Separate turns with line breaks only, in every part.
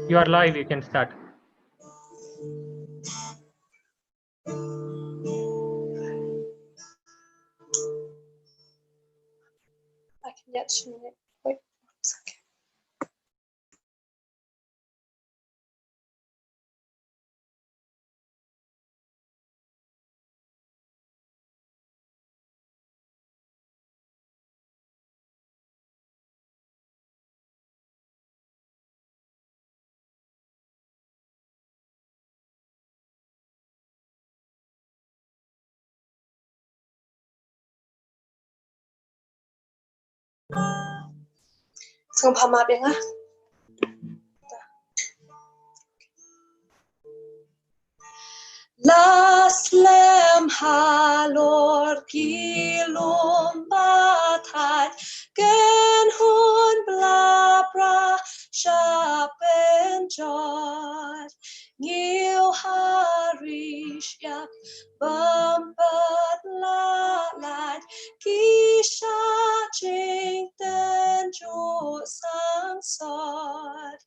You are live, you can start.
I can get to it. Wait 1 second. Xong pama bien ah. Las lem halor kilom batat gen hun blabra shapen jod ngil harish yak bambat lalat kisha jing ten jo sang sod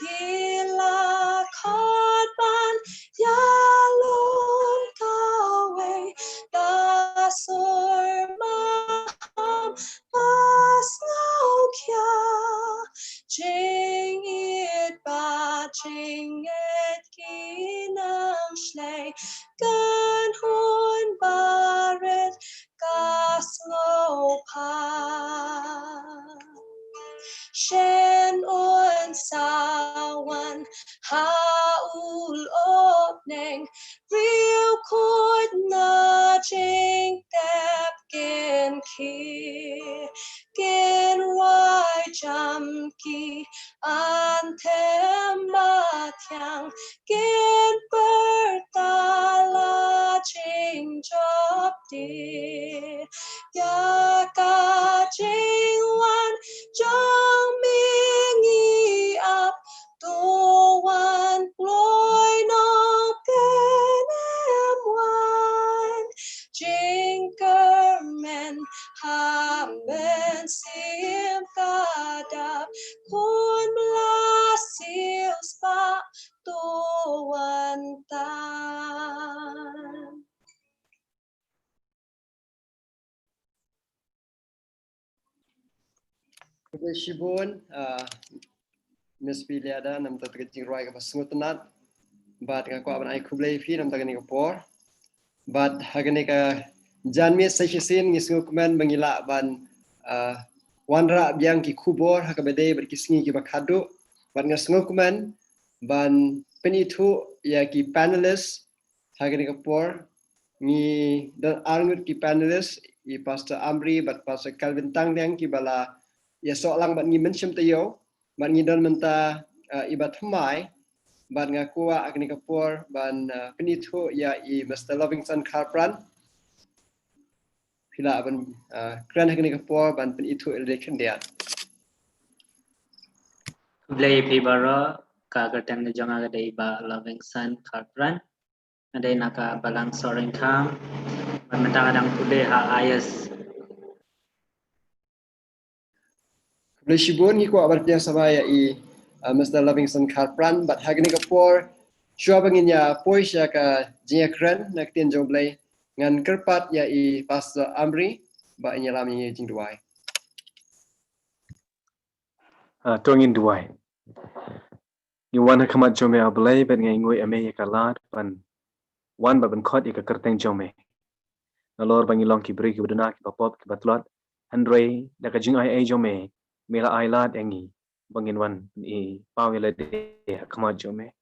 gila kodban Yalom kawe dasor maham pas ngau kya jing it ba jing it kinang shlei gan hun baret gas ngau pa Shen on sawan haul opneng real could nudging tap gen ki gen wai jam ki antem batyang gen bertala jing job di ya ka jing wan Jong mingi up to one glory no kenem one jinkerman hamen sim kadap kun blasil spa to one tan.
Shibun, Miss Piliada, nam tak kecing roy ke pasung tenat, bat ngaku aban ai kublai fi nam tak ni kapor, bat hagani ka janmi sesisin ngisngu kuman bangila ban wanra biang ki kubor hakabede berkisngi ki bakadu, bat ngasngu kuman ban penitu ya ki panelist hagani kapor ni dan arngut ki panelist i Pastor Amri bat Pastor Calvin Tangliang ki bala ya soalang bat ngi mention tayo bat ngi don menta ibat humai bat ngakua akni kapor ban penitu ya i Mr. Livingston Carpran pila ban kran akni kapor ban penitu election dia
Blay pibara kagatem ni jonga gadai ba Livingston Carpran adai naka balang soring kam mentang adang pule ha ayas
Shibun ni ko abartia sama ya i Mr. Livingston Carpran bat hagni kapor shua bangin ya pois ya ka jia kran nak tin jomblay ngan kerpat ya i Pastor Amri ba nyalam ni jing duai
Tongin duai ni wan kamat jome ablay ben ngai ngoi ame ya kalat pan wan ba ben khot ya ka kerteng jome nalor bangi long ki bri ki budana ki papop ki batlot andre da ka jing ai jome mela ailat engi bangin wan i pawela de kamat jome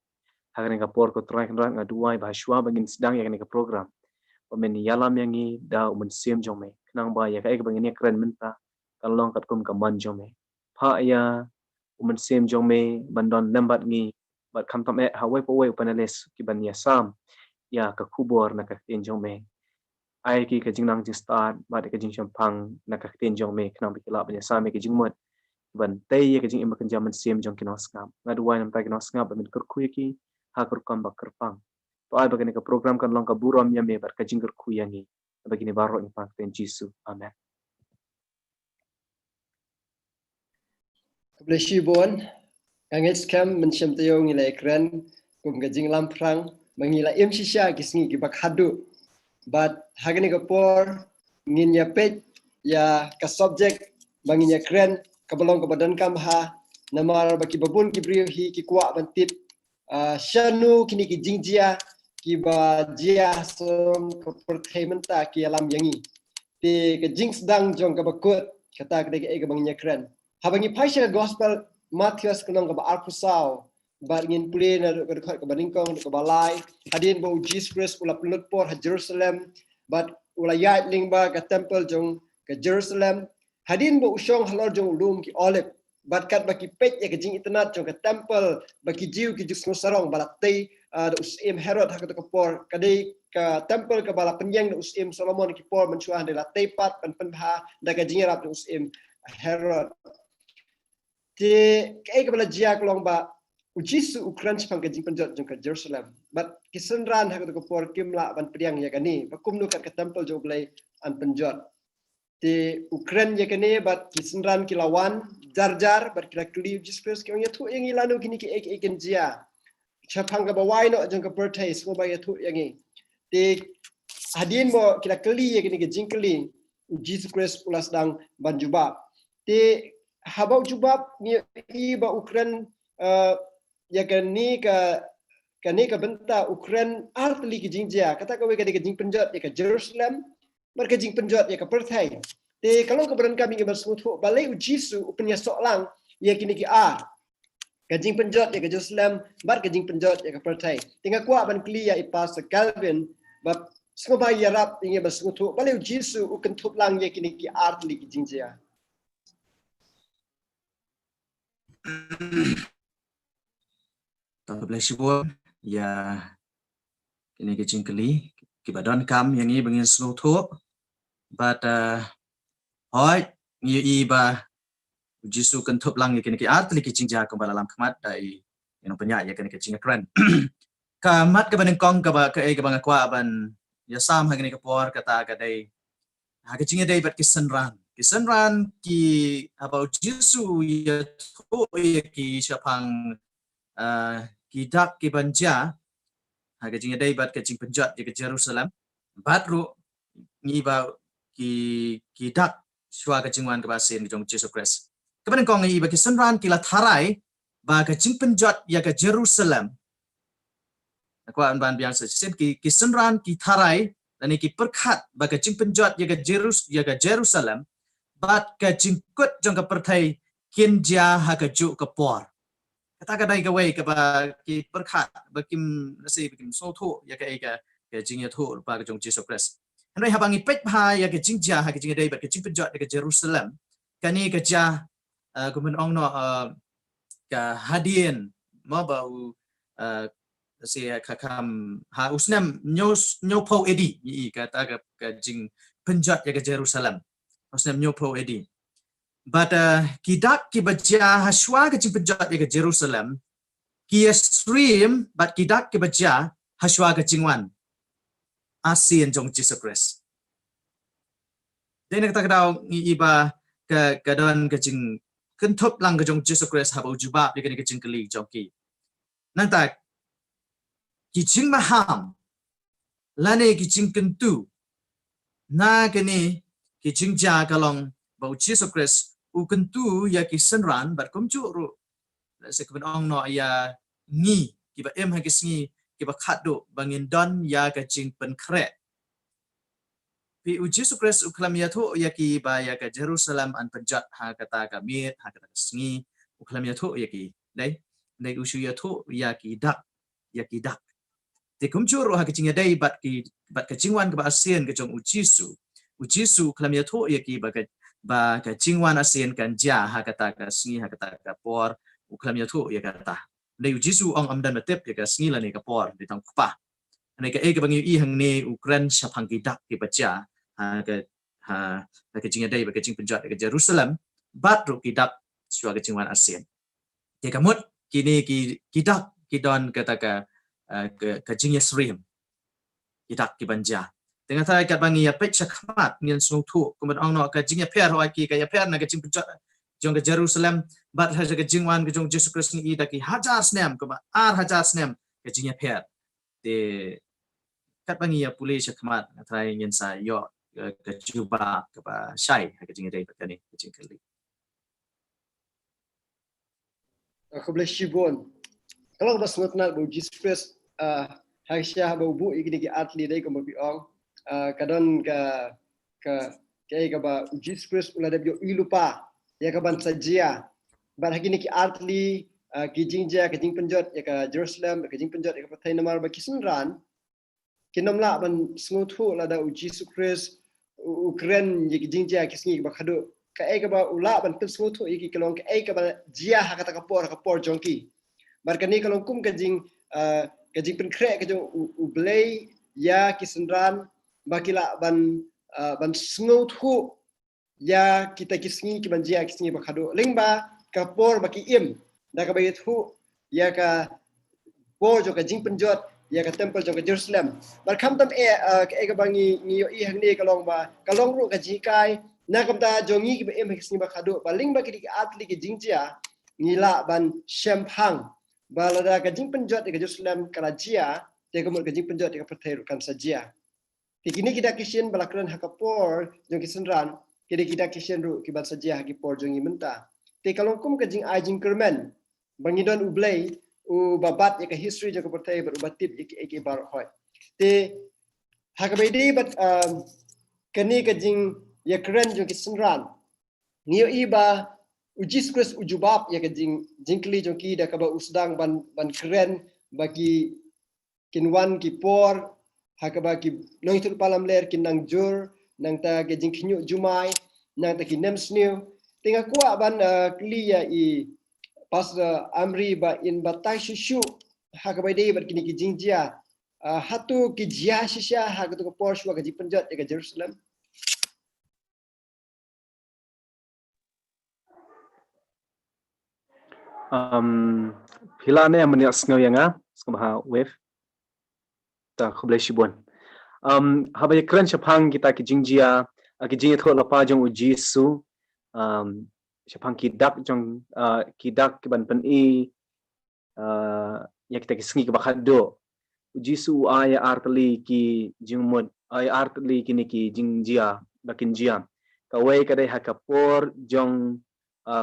hagani ka por ko trai kan nga duai ba shwa bangin sedang ya ka program pamen yalam yangi da umun sim jome nang ba ya ka bangin ya kren menta kalong kat kum kaman jome pha ya umun sim jome bandon lambat ngi bat kam tam hawai po wai panales ki ban ya sam ya ka kubor na ka tin jome ai ki ka jingnang jing start bat ka jing champang na ka tin jome knang bi kila ban ya sam ki jing mot ban tay ka jing im kan jaman sim jong kinos kam ngaduai nam ta kinos ngap ban kur ki ha kur kam ba kerpang to ai bagani ka program kan long ka buram ya me bar ka jing kur yangi bagini baro impact ten jisu amen
Kublesi bon, kangit scam mencium tayo ngilai keren, kum gajing lamprang, mengila shisha kisngi gibak hadu. But hagani kapor, ngin ya pej, ya ka subject, bangin ya keren, kabalong kabadan kamha, namar baki babun kibriyo hi kikuwa bantip, shanu kini ki jingjia, ki ba jia som pertaimenta ki alam yangi. Ti ke jing sedang jong ka bakut, kata kedai ke bangin ya keren. Habangi paisha gospel Matius kenong ka arkusau ba ngin puli na ka baningkong ka balai hadin bo Jesus Christ ula pelut por ha Jerusalem but ula yat ling ba ka temple jong ka Jerusalem hadin bo usong halor jong lum ki olive but kat baki pet ya ka jing internet jong ka temple baki jiu ki jus sarong balatei da usim Herod ha ka por kadai ka temple ka bala penyang da usim Solomon ki por mencuah de la tepat penha da ka jing rap da usim Herod ti kai kabala jia kolong ba ujisu ukran chpang ka jingpan jot jong ka Jerusalem but kisenran ha ko por kimla ban priang ya kani bakum nu kat ka temple jo blai an penjot ti ukran ya kani but kisenran kilawan jar but kila kli Jesus Christ ki ya thu yang ilanu kini ki ek eken jia chapang ka bawai no jong ka birthday so ba ya thu yang ti hadin mo kila kli ya kini ki jingkli Jesus Christ ulas dang ban jubab ti habau jubab ni iba Ukraine ya kani ka benta Ukraine artli ki jingjia kata ka we ka jing penjot ya ka Jerusalem bar ka jing penjot ya ka perthai te kalau keberan kami ngi bersungtu balai ujisu upnya solang ya kini ki ka jing penjot ya ka Jerusalem bar ka jing penjot ya ka perthai tinga kwa ban kli ya ipas Calvin bab semua ya rap ngi bersungtu balai ujisu uken lang ya kini ki artli ki jingjia.
Tak boleh sebut ya kini kecing keli kibadan kam yang ini bengin slow tu but hoi ni iba jisu kentup lang kini ki art li kecing ja kembali dalam kemat dai yang penyak ya kini kecing keren kamat ke benengkong ke bang kwa ban ya sam hagini ke por kata kadai ha kecing dai bat kisenran ki about jisu ya tu ya ki siapang ki dak ki banja ha kecing dai bat kecing penjat di ke Jerusalem batru ni ba ki dak shwa kecing wan ke basin di jong Jesus Christ kemudian kong ni ba kisenran ki la tharai ba kecing penjat ya ke Jerusalem aku ban biasa sen ki kisenran ki tharai dan ki perkhat ba kecing penjat ya ke Jerusalem bat ka jingkut jong ka perthai kin ja ha ka ju ka por kata kadai ka wei ka ba ki perkhat ba kim nasi bikim so tho ya ka jing ya tho ba ka jong Jesus Christ handai habangi pet ha ya ka jing ja ha ka jing dai ba ka jing penjot ka Jerusalem kani ka ja kumen ong no ka hadien ma ba nasi ka kam ha usnam nyo po edi i kata ka jing penjot ya ka Jerusalem Muslim nyopo edi. But kidak ki baca haswa ke penjat ke Jerusalem ki stream but kidak ki baca haswa ke jingwan asin jong Jesus Christ. Then kata kadau iba ke kadon ke jing kentup lang ke jong Jesus Christ habau jubab di ke jing keli jong ki. Nanti ki jing maham lane ki jing kentu na kini ki jingja kalong bau Jesus Christ u kentu ya ki senran bat kumcu ru se kebenong no ya ngi ki ba em ha ki sngi ki ba khadu bangin don ya ka jing pen kre pi u Jesus Christ u klam ya thu ya ki ba ya ka Jerusalem an penjat ha kata ka mit ha kata sngi u klam ya thu ya ki dai u shu ya thu ya ki dak te kumcu ru ha ki jing ya dai bat ka jingwan ka ba asien ka jong u Jisu kelam ya thu ya ki ba ka jingwan asien kan ja ha kata ka sngi ha kata ka por u kelam ya thu ya kata dai Jisu ong amdan matep ya ka sngi la ni ka por di tang pa ne ka e ka bangi i hang ne Ukraine sapang ki dak ki baca ha ka jing dai ba ka jing penjat ka Jerusalem bat ru ki dak swa ka jingwan asien ke kamut kini ki dak ki don kata ka jing Yesrim ki dak ki banja dengan saya kat bangi ya pek cakmat ngian sung tu kemudian ong no ka jing ya per hoi ki ka ya per na ka jing penjat jong ke Jerusalem bat ha ke jingwan ke jong Jesus Christ ni daki hajar snem ke ba hajar snem ke jingnya pet te kat bangi ya pulih khmat trai ngin sa yo ke juba ke ba syai ke jingnya dei patani ke jing kali
Aku boleh shibon. Kalau bas ngutnat bu Jesus Haisha bu igini ki atli dai ko mabiong kadon ka ba Jesus ulah da bio ilupa ya ka ban sajia ban hagini ki atli ki jingja ka jing penjot ya ka Jerusalem ka jing penjot ya ka pathai namar ba kisunran kinomla ban sngutu la da Jesus Christ Ukraine ye ki jingja ki sngi ba khadu ka ka ba ula ban pil sngutu iki kalong ka ba jia ha ka por jongki barkani kalong kum ka jing penkre ka jong ublei ya kisunran bakila ban sngutu ya kita kisngi ki ban jia kisngi ba khadu lingba ka por baki im da ka bayit hu ya ka por jo ka jing penjot ya ka temple jo ka Jerusalem bar kham tam ka bangi ni yo i hangni kalong ru ka jikai na kam ta jongi ki ba em kisngi ba khadu ba ling ba ki atli ki jingjia ngila ban shemphang ba la ka jing penjot ka Jerusalem ka jia te ka mul ka jing penjot ka perthai kan sajia kini kita kisien balakran hakapor jong kisenran kini kita kisien ru ki ban sajia ki por jongi menta te kalong kum ka jing ajing kermen bangidon ublei u babat ya ka history jo ka pertai berubatit iki bar hoy te hakabaidi bat kani ka jing ya keren jo kisenran nio iba ujis kris ujubab ya ka jingkli jo ki da ka ba usdang ban keren bagi kinwan ki por hakaba ki nong tul palam ler kin nang jur nang ta ke jing khnyu jumai nang ta ki nem snew tinga kuwa ban kliya i pas amri ba in batai shishu hakaba dei bat kini ki jingjia hatu ki jia shisha hakatu ko porswa ka jipenjat ke Jerusalem
Hilane amnia sngaw yanga skamaha wave ta khublai shibon habay kran shapang kita ki jingjia ki jingya tho lapa jong ujisu shapang ki dak jong ki dak ki ban pen i ya kita ki sngi ki bakhado ujisu aya artli ki jingmod aya artli ki ni ki jingjia bakin jia kawai kadai hakapor jong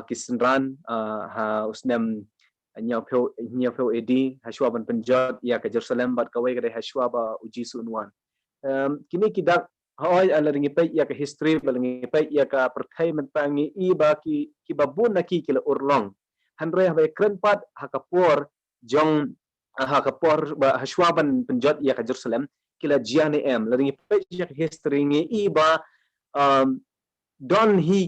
kisenran ha usnem nyapeu edi hashwa ban penjot ya ke Jerusalem bat kawai kadai hashwa ba uji sunwan kini kidak hoy alaringi pe ya ke history balingi pe ya ka perthai mentangi i ba ki babun naki kila urlong hanre ha kren pat hakapor jong hakapor ba hashwa ban penjot ya ke Jerusalem kila jiane em laringi pe ya ke history ngi i ba don hi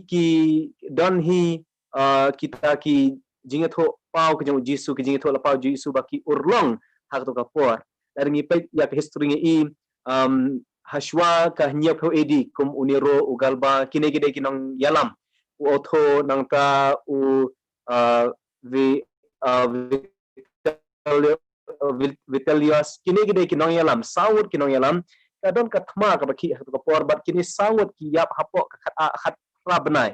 kita ki jinga tho pau ke jong Jisu ki jinga tho la pau Jisu baki urlong hak to kapor dari ngi pe ya ke history ngi i hashwa ka hnya pho edi kum uniro ugalba kine gide kinong yalam u otho nang ta u vitalius kine gide kinong yalam sawut kinong yalam kadon kathma ka baki hak to kapor bat kini sawut ki yap hapok ka khat rabenai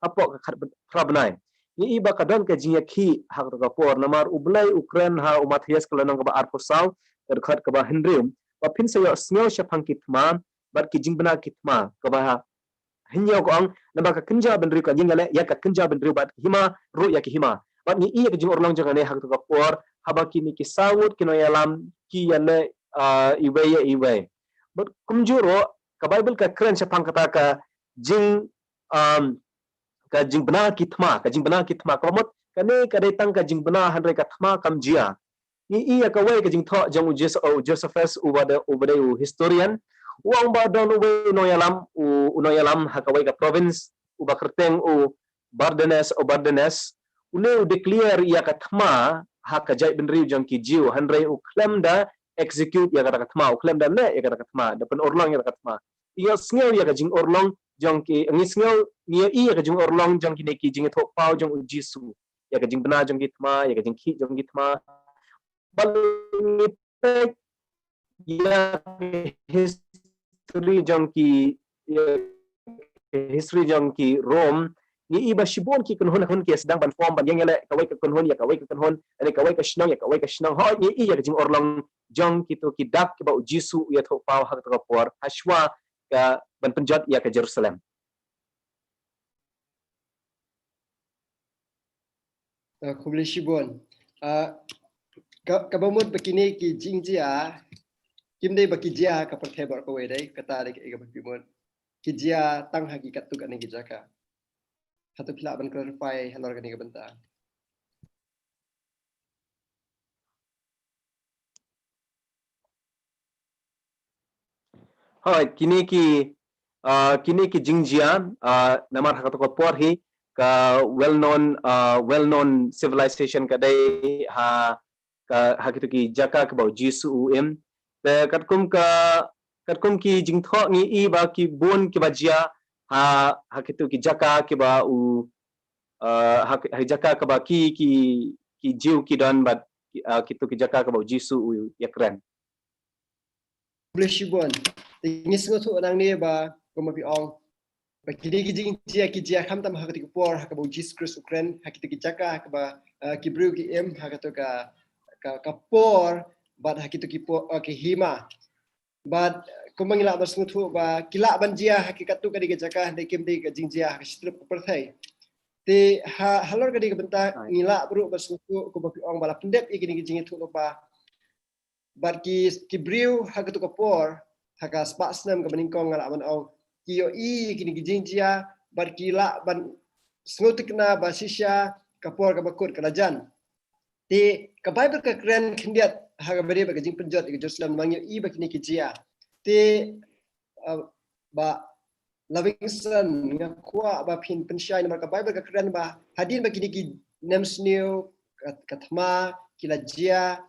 hapok ka khat rabenai ni iba kadon ka jinga ki hak to kapor namar ublai Ukraine ha umathias kalanong ka ba arposaw terkhat ka ba hendrium ba pin sayo snyo shapang kitma bat ki jingbna kitma ka ba hinyo ko ang namba ka kinja benri ka jingale ya ka kinja benri bat hima ru ya ki hima bat ni iya ka jing orlong jangane hak to kapor habaki ni ki sawut kino yalam ki yale iwe but kumjuro ka Bible ka kren shapang kata ka jing bena kitma ka mot kane ka detang ka jing bena handre ka thma kam jia ni iya ka wai ka jing tho jang Josephus ubade historian uang ba don we no yalam ha ka wai ka province uba kerteng Bardenes ule declare iya ka thma ha ka jai benri jang ki jiu handre claim da execute ya kata thma claim da le ya kata thma da pen orlong ya kata thma iya sngew ya ka jing orlong jong ki ngi sngew ngi iya ka jing orlong jong ki ne ki jing tho pau jong Jisu ya ka jing bena jong ki thma ya ka jing ki jong ki thma bal ni pe ya history jong ki Rome ni iba shibon ki kun hun ki sedang ban form ban yang ele kawai ke kun hun ya kawai ke kun hun ani kawai ke shnang ya kawai ke shnang ho ni i ya jing orlong jong kitu ki dak ki ba jisu ya tho pau hak to por hashwa ka ban penjat ya ke Jerusalem
Kublai shibon kabamut begini ki jingjia kimdai baki jia ka perthebor ko wedai kata dai ke bakimut ki jia tang hakikat tu kan ni jaka satu pila ban clarify halor kan ni bentar
Hai kini ki jingjian namar hak to por hi ka well known civilization kadai ha kitu ki jaka ka bau jisu um te katkum ki jingtho ni i ba ki bon ki bajia ha kitu ki jaka ki ba u ha jaka ka ba ki jiu ki dan bat kitu ki jaka ka bau jisu yakran
Kublai shibon tingis ngotu orang ni ba komapi ong Bakini ki jia kam tam hak tiku por hak bau Jesus Christ Ukraine hak tiku jaka hak ba ki bru ki em hak to ka por bad hak tiku ki por ki hima bad kumangila bas ngutu ba kila ban jia hakikat tu ka di jaka de kim de ka jing jia hak strip per thai ti halor ka di benta ngila bru bas ngutu komapi ong bala pendep ikini jing tu ba bad ki bru hak tu ka por hak spa snam ka beningkong ngala ban ong kiyo i kini gijingjia bar kila ban sngotikna basisya kapor ka bakut kalajan ti ka bible ka kren khindiat haga bari ba gijing penjot ke Jerusalem mangyo i ba kini kijia ti ba Livingston ngakwa ba pin pensyai namar ka bible ka kren ba hadin ba kini ki nemsneu kathma kilajia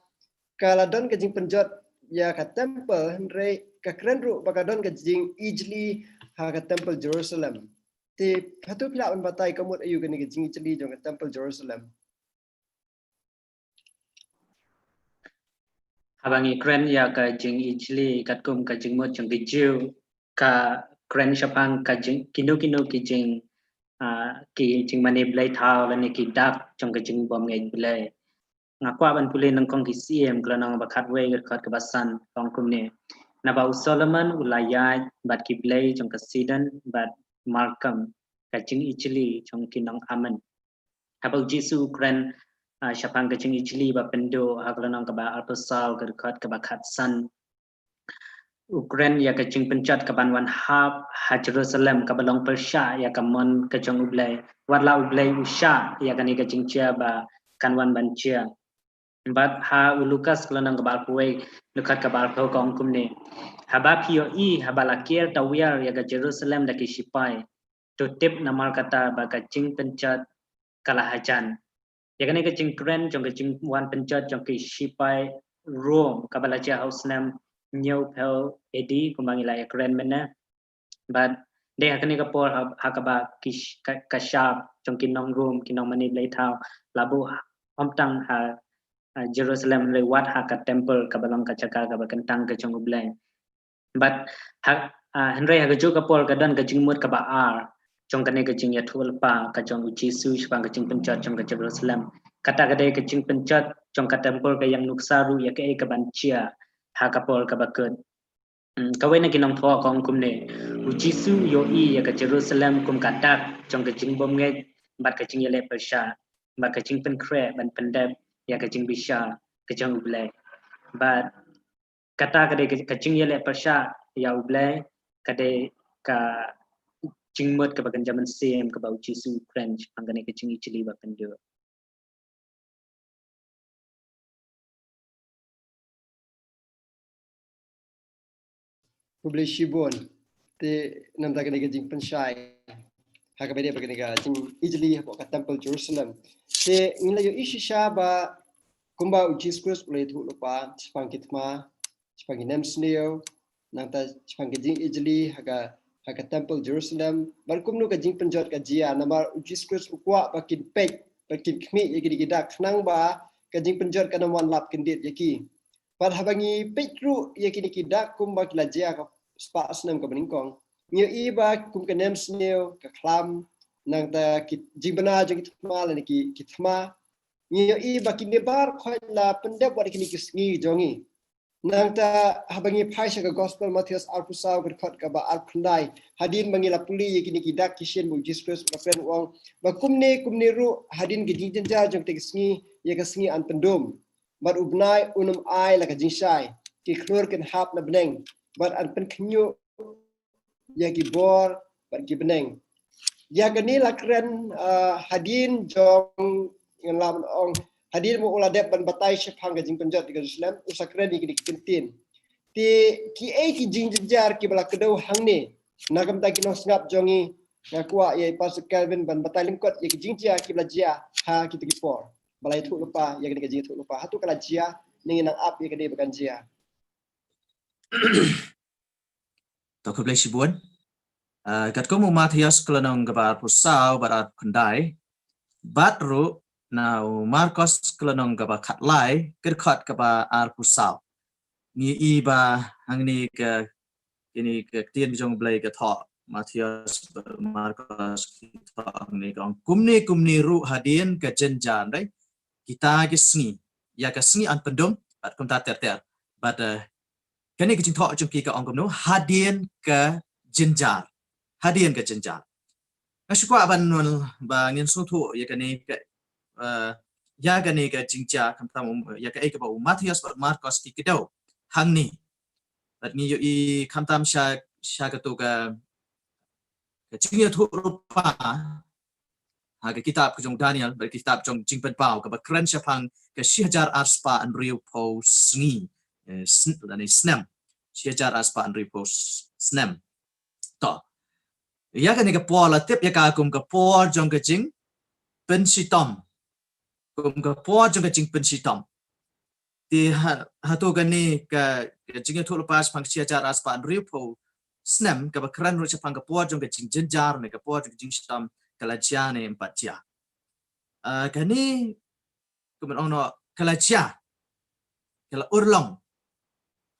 kala don gijing penjot ya ka temple henry ka kren ru ba ka don gijing ijli ha temple Jerusalem ti hatu pila on batai kamut ayu gani jing chili jong temple Jerusalem
habangi kren ya ka jing ichli katkum ka jing mot jong jiu ka kren shapang ka jing kinu ki jing mani blai thao lani ki dak jong ka jing bom ngai blai ngakwa ban pulin nang kong ki cm klanang bakhat we khat ka basan kong kum ne Nabau Solomon ulayat bat kiblay jong kasiden bat Malcolm kaching ichili jong kinong aman. Habau Jisu kren syapang kaching ichili ba pendo haglanong kaba alpasal kerkat kaba khatsan. Ukren ya kaching penchat kaban wan hab ha Jerusalem kabalong Persya ya kamon kachong ublay. Wadla ublay usya ya kani kaching chia ba kanwan bancia. Bat ha Lukas kelanang kabal kuwe lukat kabal kau kong kumne habab hiyo i habalakir tawiyar ya ke Jerusalem daki sipai tutip namar kata baga cing pencat kalahajan ya kani ke cing kren jong ke cing wan pencat jong ke sipai Rome kabalaja hausnam nyau pel edi kumbangila ya kren mena bat de hakani kapor hakaba kish kashab jong kinong Rome kinong mani blai thau labu omtang ha Jerusalem le wat haka temple kabalong kachaka kabakentang kachong ublay but Henry hagajo kapol kadan kaching mut kaba ar chong kane kaching yathul pa kachong Jisu shpang kaching penchat chong ka Jerusalem kata kade kaching penchat chong ka temple ka yang nuksaru ya ke kabancia hakapol kabakut kawai na kinong tho kong kumne Jisu yo i ya ka Jerusalem kum katak chong kaching bom ngai bat kaching yale persha bat kaching penkre ban pendep ya kaching bisha kachang ublay but kata kade kaching yale persya ya ublay kade ka jingmut ka bagan zaman sem ka bau Jisu French panggane kaching ichili ba pendo
Kublai shibon ti nam ta kani jing pensyai hak bade ba kani jing ijli ka temple Jerusalem ti ngila yo ishisha ba kumba Jesus Christ ulai thu lupa chpang kitma chpang nemsneo nang ta chpang jing ijli haka temple Jerusalem bar kumnu ka jing penjot ka jia namar Jesus Christ ukwa bakin pek bakin khmi yaki digidak nang ba ka jing penjot ka namwan lap kendit yaki par habangi petru yaki digidak kumba kila jia ka spa asnam ka beningkong nyo iba kum ka nemsneo ka klam nang ta jing bana jing thma la ni ki thma ni i ba ki ne bar khoi la pendep wa ki ngi jongi nang ta habangi phaisa ka gospel Matthias alpusau ka khat ka ba alpundai hadin bangi la puli ye ki dak kisien bu Jesus ka pen wong ba kumne ru hadin ki jing ja jong te ngi ye ka ngi an pendum bat ubnai unum ai la ka jing shai ki klur ken hap na beneng bat an pen knyu ye ki bor bat ki beneng ya gani la kren hadin jong lam ong hadin mo ula dep ban batai shepang ga jing penjat di Jerusalem usakren ni kintin ti ki ki jing jar ki bala kedau hang ni nagam ta ki no snap jongi ngakwa ye pas Calvin ban batai lingkot ye ki jing jar ki bala jia ha ki tegi por balai thu lupa ye ki jing thu lupa hatu kala jia ni nang ap ye ki bakan jia
to ko blesi buon kat ko mo Matthias klanong gabar pusau barat kundai batru now Marcos klanong gaba khatlai kirkhat gaba ar pusau ni iba hangni ka ini ka tien jong blai ka tho Matthias Marcos tho ni kong kumni ru hadin ka jenjan dai kita gisni ya ka sni an pendum bat kum ta ter but kani ka jing tho jong ki ka ong no hadin ka jenjar hadin ka jenjar asukwa ban ba ngin su thu ya kani ka ya gani ka jingja kam tam ya ka ba Matthias bat Marcos ki kido hang ni bat ni i kam tam sha ka tu ka jingya thu rupa ha ka kitab ka jong Daniel ba kitab jong jingpen pau ka ba kren sha phang ka shihajar arspa an riu po sngi ni snem shihajar arspa an riu po snem to ya gani ka pola tip ya ka kum ka por jong ka jing pen sitom kum ka por jong ka jing pen sitom ti hatu gani ka jing thu pas phang shihajar arspa an riu po snem ka ba kran ru cha phang ka por jong ka jing jenjar ne ka por jong jing sitom kalajia ne empat jia gani kumen ono kalajia kala urlong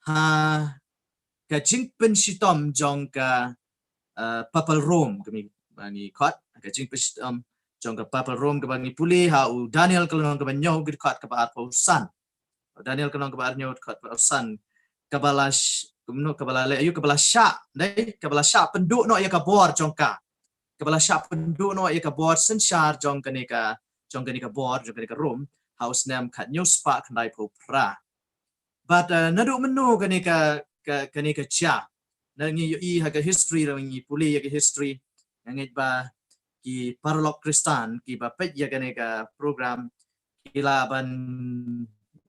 ha ka jing pen sitom jong ka papal Rome kami bani khot ka jing pen sitom jong ka papal Rome ka bani puli ha u Daniel kalong ka banyo gid khot ka ba san Daniel kalong ka ba nyo khot ba san kabalash kumno kabala le ayu kabala sha dai kabala sha penduk no ya ka bor jong ka kabala sha penduk no ya ka bor sen shar jong ka ni ka bor jong ka ni ka room house nam khat nyu spa khandai pho pra but nadu menu ka ni ka cha na ngi i ha ka history ra ngi puli ya ka history ngi ba ki paralog kristan ki ba pet ya ka ni ka program ila ban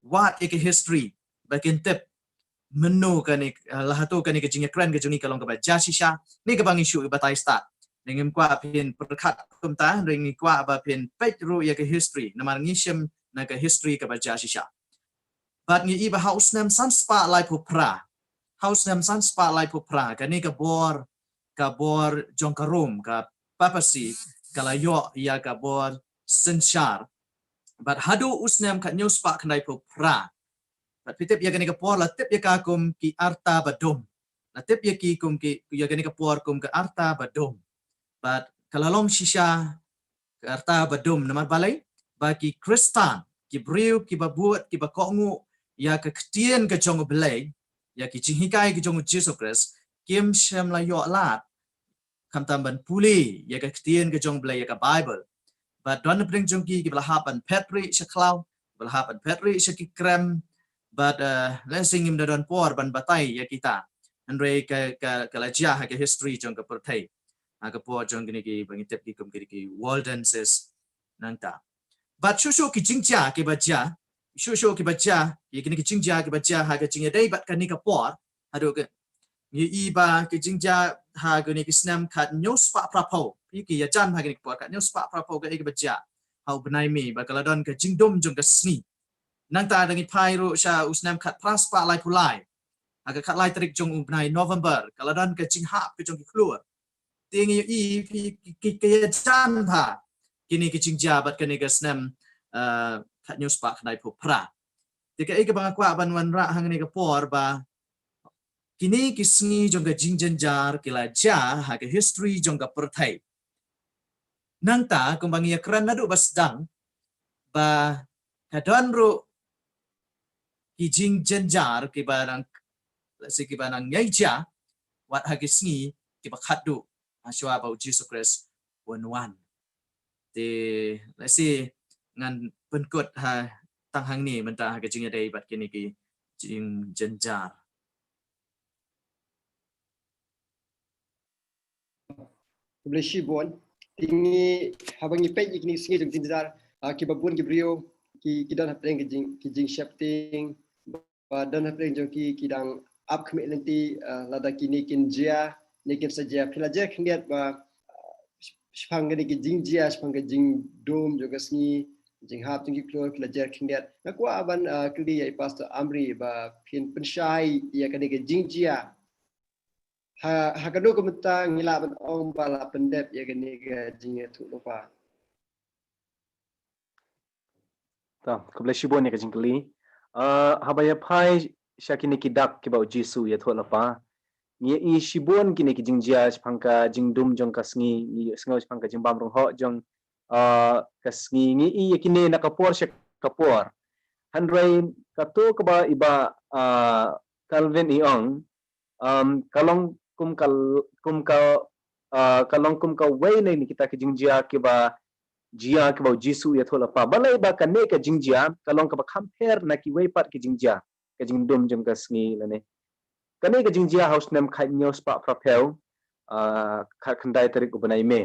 what ya ka history ba kin tip menu ka ni lahatu ka ni ka jing kran ka juni ka long ka ba jasisha ni ka bang issue ba tai start dengan kwa pin perkat kumta dengan kwa ba pin pet ru ya ka history namar ngishim na ka history ka ba jasisha but ngi iba house nam san spa lai pu pra house nam san spa lai pu pra ka ni ka bor jong ka room ka papasi kala yo ya ka bor senchar but hadu usnam ka new spa kanai pu pra but pitip ya ka ni ka por la tip ya ka kum ki arta badum la tip ya ki kum ki ya ka ni ka por kum ka arta badum but kalalom shisha arta badum namar balai bagi kristan ki briu ki babuat ki bakongu ya ka ktien ka jong belai ya ki jinghikai ki jong Jesus Christ kim shem la yo lat kam tamban puli ya ka ktien ka jong belai ya ka Bible but don bring jong ki belahapan petri shaklau belahapan petri shaki krem but lensing im don por ban batai ya kita andre ka lajia ha ka history jong ka pertai aga po jong gini ki bangitep ki kum ki waldenses nanta but shushu ki jingja ki baja shushu ki baja ye gini ki jingja ki baja ha ka jingya dai bat kan ni ka por hadu ke ni iba ki jingja ha gini ki snam khat news pa prapo ki ya jan ha gini ki por khat news pa prapo ka ki baja hau benai mi ba kaladon ka jingdom jong ka sni nanta dangi pai ru sha usnam khat praspa lai pulai aga khat lai trik jong benai November kaladon ka jingha ki jong ki keluar tingi i ki jan tha kini ki jingja bat kani ka snam khat news pa khandai phu pra tika ika bang kwa ban wan ra hang ni ka por ba kini ki sngi jong ka jingjan jar kila ja ha ka history jong ka perthai nangta kumbangi kran nadu basdang ba kadon ru kijing jenjar kibarang si kibarang nyaija wat hagisngi kibakadu aswa ba Jesus Christ wan te lasi ngan penkut ha tanghang ni menta hagijing dai bat kini ki jing jenjar
boleh shibon tinggi habangi pej ikni singi jeng jinjar ki babun ki brio ki dan hapeng ki jing shifting ba dan hapeng jo ki dang up community lada kini kinjia nikin saja pilajar kendiat ba sepang gani ki jing jia sepang ki jing dom juga singi jing hap tinggi keluar pilajar kendiat nak wa aban kli ya pastor Amri ba pin pensyai ya kani ki jing jia ha kadu kumta ngila ban ong bala pendep ya gani ga jinge tu lupa
ta kuble shibon ya kajingkli habaya phai shakini kidak ki bau jisu ya thola pa ngi i shibon kini ki jingjia spangka jingdum jong kasngi ni sngo spangka jingbam rong ho jong kasngi ngi i yakine nakapor shak kapor handrai kato kaba iba Calvin iong kalong kalong kum ka way na ni kita ki jingjia ki ba jia ki ba jisu ya thola pa balai ba kane ka jingjia kalong ka ba compare na ki way pat ki jingjia ka jingdum jong kasngi lane kane ka jingjia house nem khai nyos pa prapel kha khandai tarik ubanai me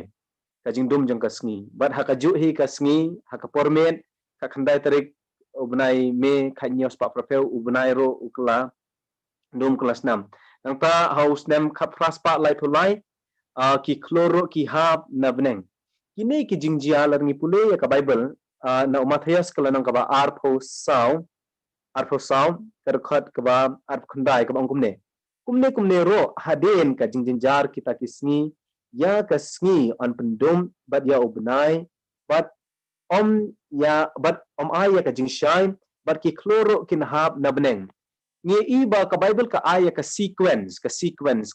ka jingdum jong kasngi bat ha ka ju hi kasngi ha ka pormen kha khandai tarik ubanai me khai nyos pa prapel ubanai ro ukla dum kelas 6 nang ta house nem kha praspa lai pulai ki kloro ki hab na beneng kini ki jingjia larngi pule ya ka bible na Matthias kala nang ka ba arpho sau terkhat ka ba arp khandai ka bang kumne ro haden ka jingjinjar kita kisngi ya kasngi on pendum bat ya ubnai bat om ay ya ka jingshai bat ki kloro kin hab na beneng ngi iba ka bible ka aya ka sequence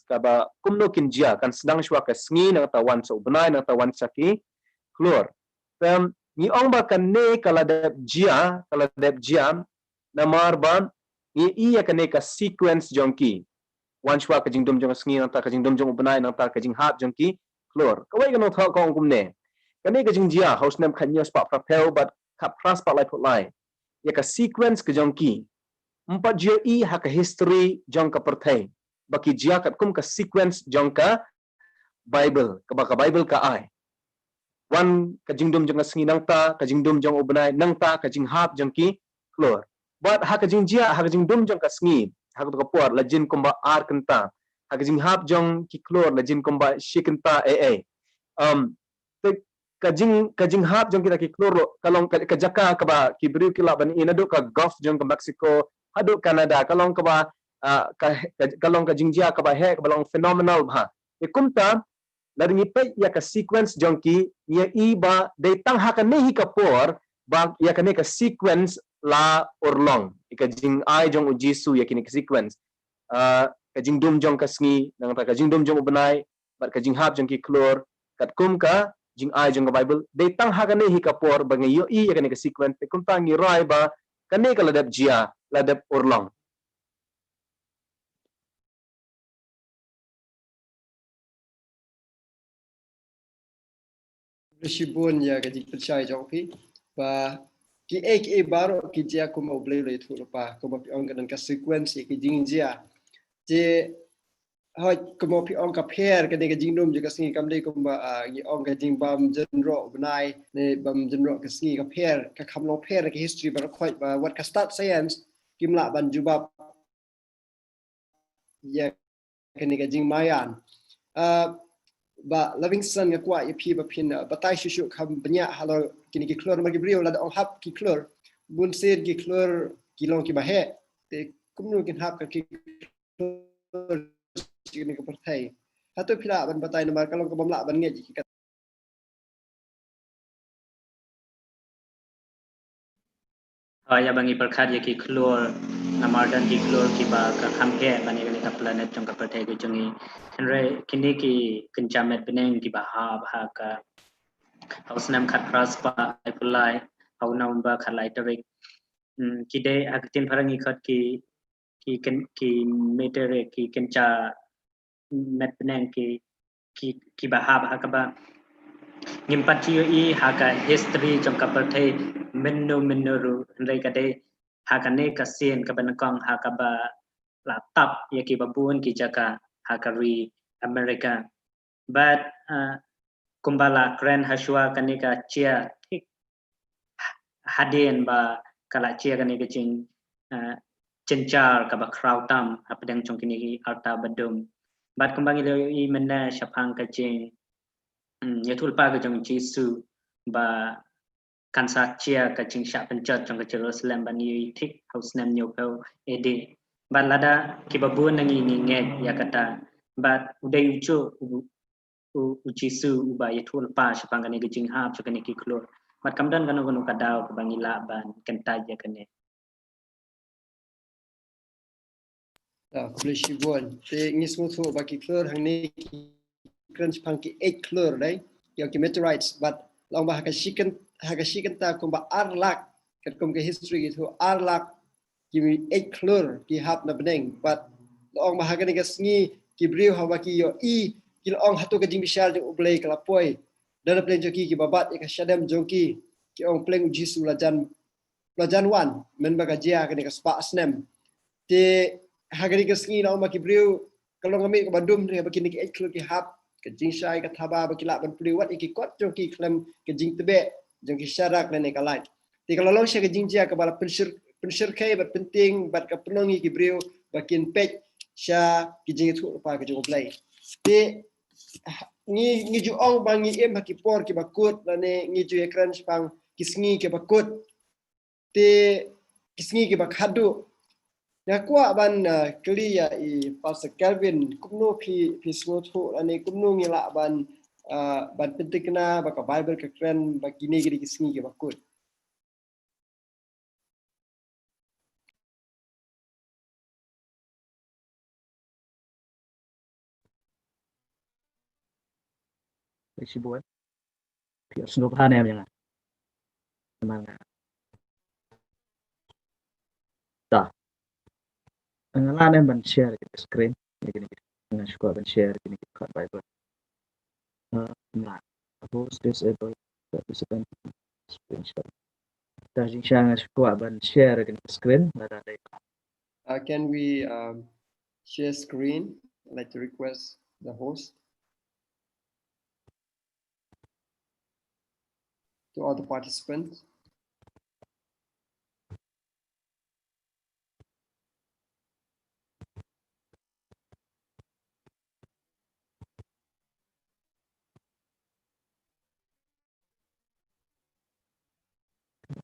ka ba kumno kinjia kan sedang shwa ka sngi na tawan so ubnai na tawan saki klor pem ni ong ba kan ne kala deb jia na marba ni iya kan ne ka sequence jongki wan shwa ka jingdum jong sngi na ta ka jingdum jong ubnai na ta ka jing hab jongki klor kawai kan tha ko kumne kan ne ka jingjia house nem khanyos pa prapel bat ka pras pa lai pulai ya ka sequence ka jongki empat jia i hak history jong ka perthai baki jia kat kum ka sequence jong ka bible ka bible ka ai wan ka jingdum jong sngi nang ta ka jingdum jong ubnai nang ta ka jing hab jong ki klor but hak jing jia hak jingdum jong ka sngi hak ka puar la jin kumba ar kenta hak jing hab jong ki klor la jin kumba shikenta ka jing hab jong kita ki klor kalong ka jaka ka ba ki bri ki la ban inado ka Gulf jong ka Mexico hadu Canada kalong ka ba kalong ka jingjia ka ba he ka balong phenomenal ba ikumta laringi pe ya ka sequence jongki ya iba de tang haka nehi ka por ba ya ka ne ka sequence la orlong ika jing ai jong ujisu ya kini ka sequence ka jing dum jong ka sngi nang ta ka jing dum jong ubnai ba ka jing hab jong ki klor kat kum ka jing ai jong ka bible de tang haka nehi ka por ba ngi yo i ya ka ne ka sequence ikum ta ngi rai ba ka ne ka ladap jia ladap orlong
Shibun ya ka jing percaya jong pi ba ki ek e baro ki jia ko mo ble le thu pa ko mo pi ong kan ka sequence ki jing jia je ha ko mo pi ong ka pair ka de ka jing dum je ka singi kam le ko ba ki ong ka jing bam jen ro banai ne bam jen ro ka singi ka pair ka kham lo pair ka history ba khoi ba what ka start science kim la ban jubab ya ka ne ka jing mayan ba Livingston nga kwa ya pi ba pin batai shushu kham banya halo kini ki klor magi brio la ong hap ki klor bun ser ki klor ki long ki ba he te kumnu kin hap ka ki klor kini ka perthai hatu pila ban batai na kalong ka bamla ban nge ki ka
ya bangi perkhat ya ki klor namardan ki klor ki ba ka khamke bani gani ka planet jong ka perthai ki jongi henre kini ki kencamet beneng ki ba ha ka hau snam khat praspa ai pulai hau November khat lai tarik ki de akatin pharangi khat ki metere ki kenca met peneng ki bahab hakaba ngimpat chiyo I haka history trong kapathe menno ru ndai kade hakane kasien kabanakong hakaba laptop yaki babun ki jaka hakari America but kumbala grand hashwa kanika chia tik hadien ba kala chia kanika jing cencar kaba crowdam apadang trong kini arta badum but kumbangi lo I menna shapang ka jing yatul pa ka jong Jesu ba kansa chia ka jing sha penchat trong ka Jerusalem ba ni tik house nam nyoko ede but lada kibabun nangi nge yakata but udai ucho Jesu uba yatul pa shapang kani ka jing hap chakani ki klor but kamdan kanu kadau ka bangila ban kentaj yakane
Kublai Shibon te ngis mutu baki klur hang ni crunch pangki 8 klur dai yang ki meteorites but long ba haka ta kumba arlak kat kum ke history itu arlak ki 8 klur ki hap na beneng but long ba haka ni ka sngi ki briu ha baki yo I ki long hatu ka jing bishal jong ublai kala poi dan plan joki ki babat ka shadam jongki ki ong pleng Jesu lajan wan men ba ka jia ka ni ka spa snem te hagari ka sngi na maki briu kalau ngami ke Bandung ni baki ni eklo ki hap ke jing shai ka thaba baki la ban priwat iki kot jong ki klem ke jing tebe jong ki syarak ne ka lai ti kalau long ke jing jia ke bala pensir kai bat penting bat ka penongi ki briu bakin pej sya ki jing tu pa ke jong play ti ngi ju ong bangi em haki por ki bakut la ne ngi ju ekran pang ki sngi ke bakut ti ki sngi ke bakhadu ya kwa ban clear I Pastor Calvin kumno pi smotu ane kumno ngila ban pentikna baka Bible ka kren bagine gidi kisngi ke bakut
Flexible Pure snoop han em jangan semangat dah ngalan em ban share ke screen gini dengan suka ban share gini kat Bible nah host disable participant screenshot dah jing sang suka ban share ke screen ada
can we share screen I'd like to request the host to all the participants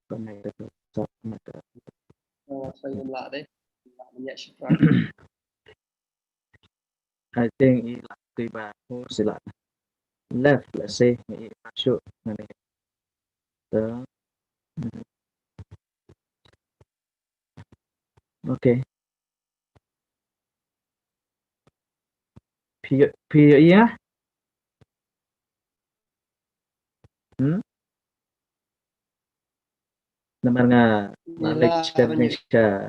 connect
saya mula deh banyak syukur
I think ilah tiba host ilah left let's say masuk mana okay iya namanya Malik Indonesia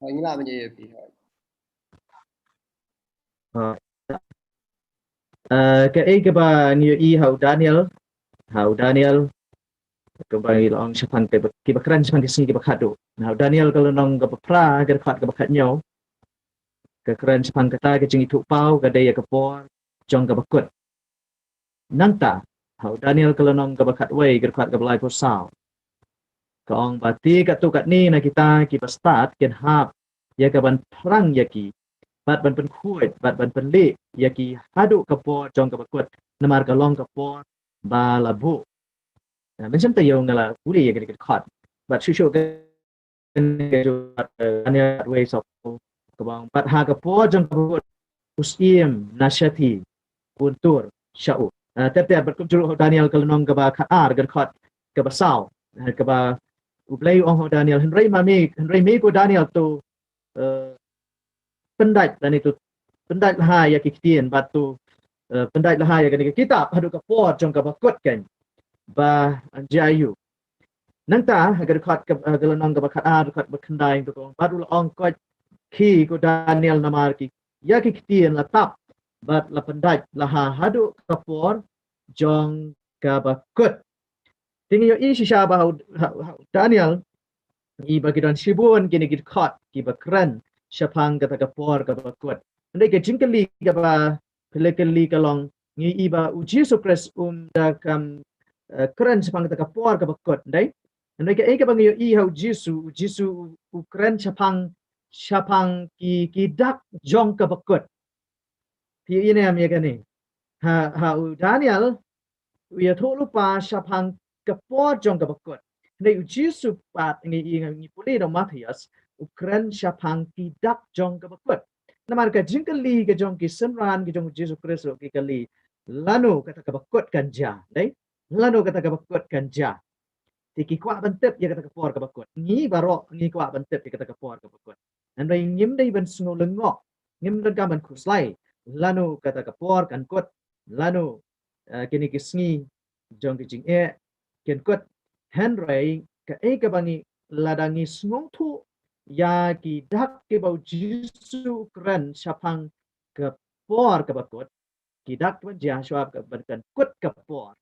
ngila banyak pi
cái ba new I hậu Daniel kembali long siapa ke bakran siapa di sini ke bakado nah Daniel kalau nong ke pra ke khat ke bakat nyau ke keren siapa kata ke jing itu pau ke daya ke por jong ke bakut nanta hau Daniel kalau nong ke bakat way ke khat ke belai por sao kong bati kat tu kat ni na kita start ken hap ya ke ban perang ya ki bat ban pen kuat bat ban pen le ya ki hadu ke por jong ke bakut namar ke long ke por ba labu macam tu yang ngala boleh ya kita cut but susu kan hanya ways of kebang but ha ke po jang ke usim nasyati puntur syau tapi berkunjung Daniel kalau nong ke ba khaar ke cut ke ba sao ke ba ublai ong Daniel Henry mi ko Daniel tu pendat dan itu pendat ha ya kitien batu pendai lahaya kan kitab hadu ka por jong ka bakut kan ba jayu nanta agar khat ka galanong ka bakhat ar khat bakhandai to baru ong ko ki ko Daniel namar ki ya ki kitien la tap bat la pendai laha hadu ka por jong ka bakut tingin yo isi siya ba Daniel i bagidan sibun kini git khat ki bakran syapang kata ka por ka bakut ndai ke jingkali ka ba pelekali kalong ngi iba uji sukres da kam keren syapang kata ka por ka bakut ndai ke ka bang yo i hau jisu ukren syapang ki dak jong ka bakut pi ini am ya kani ha Daniel ya tho lupa syapang ka por jong ka bakut ndai uji su pat ngi puli do Matias ukren syapang ki dak jong ka bakut namar ka jingkali ka jong ki senran ki jong Yesus Kristus ki kali lanu kata ka bakut kanja lanu kata ka bakut kanja tiki kwa bentep ya kata ka por ka bakut ngi barok ngi kwa bentep ya kata ka por ka bakut andai ngim dai ban sungo lengok ngim dan ka ban kuslai lanu kata ka por kan kut lanu kini ki sngi jong ki jing ken kut Henry ka ka bangi ladangi snong thu ya ki dak ke bau jisu keren syapang ke por ke bakut ki dak ban jah syab ke ban kut ke por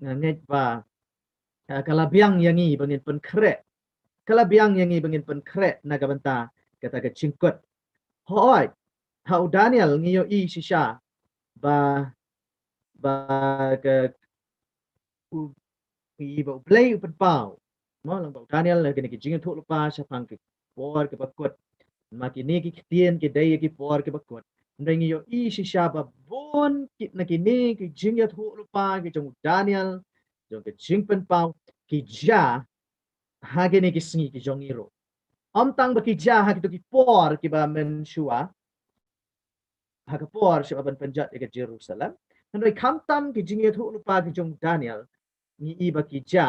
nget ba kalabiang yangi bangin pen krek kalabiang yangi bangin pen krek naga banta kata ke cingkut hoi hau Daniel ngiyo i sisha ba ke i bau play pen pau mo lang bau Daniel kini ki jing thu lupa syapang ke por ke bakut makini ki kitien ki dai ki por ke bakut ndai yo i sisha ba bon ki nakini ki jing ya thu lupa ki jong Daniel jong ke jing pen pau ki ja hagene ki sngi ki jong iro am tang ba ki ja ha ki por ki ba men shua ha ka por syaba ban penjat ke Jerusalem ndai kam tam ki jing ya thu lupa ki jong Daniel ni i ba ki ja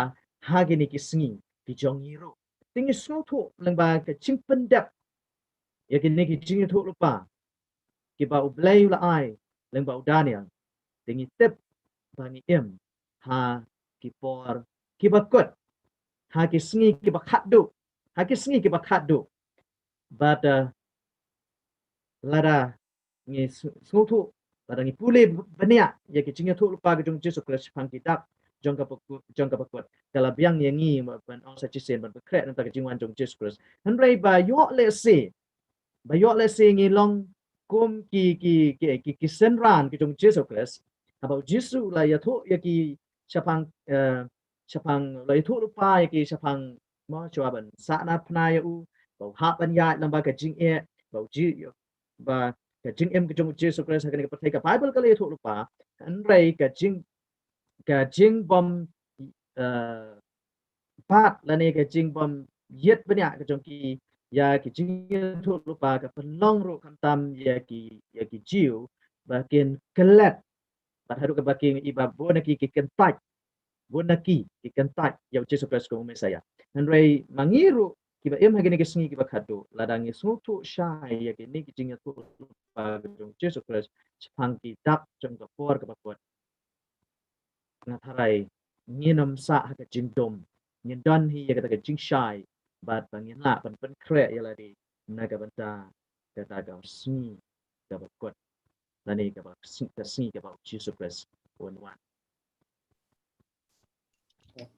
hagene ki sngi ki jong iro tingi sno thu lang ba ke jing pen dap ya ki ne ki jing ya thu lupa ki ba ublay la ai lang ba Daniel tingi tep ba ni ha ki por ki ba kut ha ki sngi ki ba khadu ha ki sngi ki ba khadu but lada ngi sno thu lada ngi pule bania ya ki jing ya thu lupa ki jong Jesu Kristus pang ki dak jong ka bakut kala biang yang ngi ban ong sa chisen ban kret nang ta ki jingwan jong Jesu Kristus handrai ba yo le se ngi long kum ki senran ki jong Jesu Kristus about Jesu la ya thu ya ki syapang la thu lupa ya ki syapang mo chuaban sa na pna ya u bau ha ban ya lam ba ka jing bau ji ba ka jing ki jong Jesu Kristus ka ni ka ka Bible ka le thu lupa handrai ka jing bom pat la ne ka jing bom yet banya ka jong ki ya ki jing thu lupa ka penong ro kam tam ya ki jiu ba ken kelet bat haru ka baking iba bonaki ki kentai bonaki ki kentai ya Jesu Kristus ko Mesaya handrai mangiru ki ba hagene ki sngi ki ba khadu ladangi smutu shai ya ki ni ki jing thu lupa ka jong Jesu Kristus chang ki dak jong ka por ka bakut ngatharai nginam sa ka jingdom ngin don hi ya ka jing shai bat bangin la pen kre ya ladi naga banta kata ka sngi ka bakut lani ka ba sngi ka ba Jesus Christ one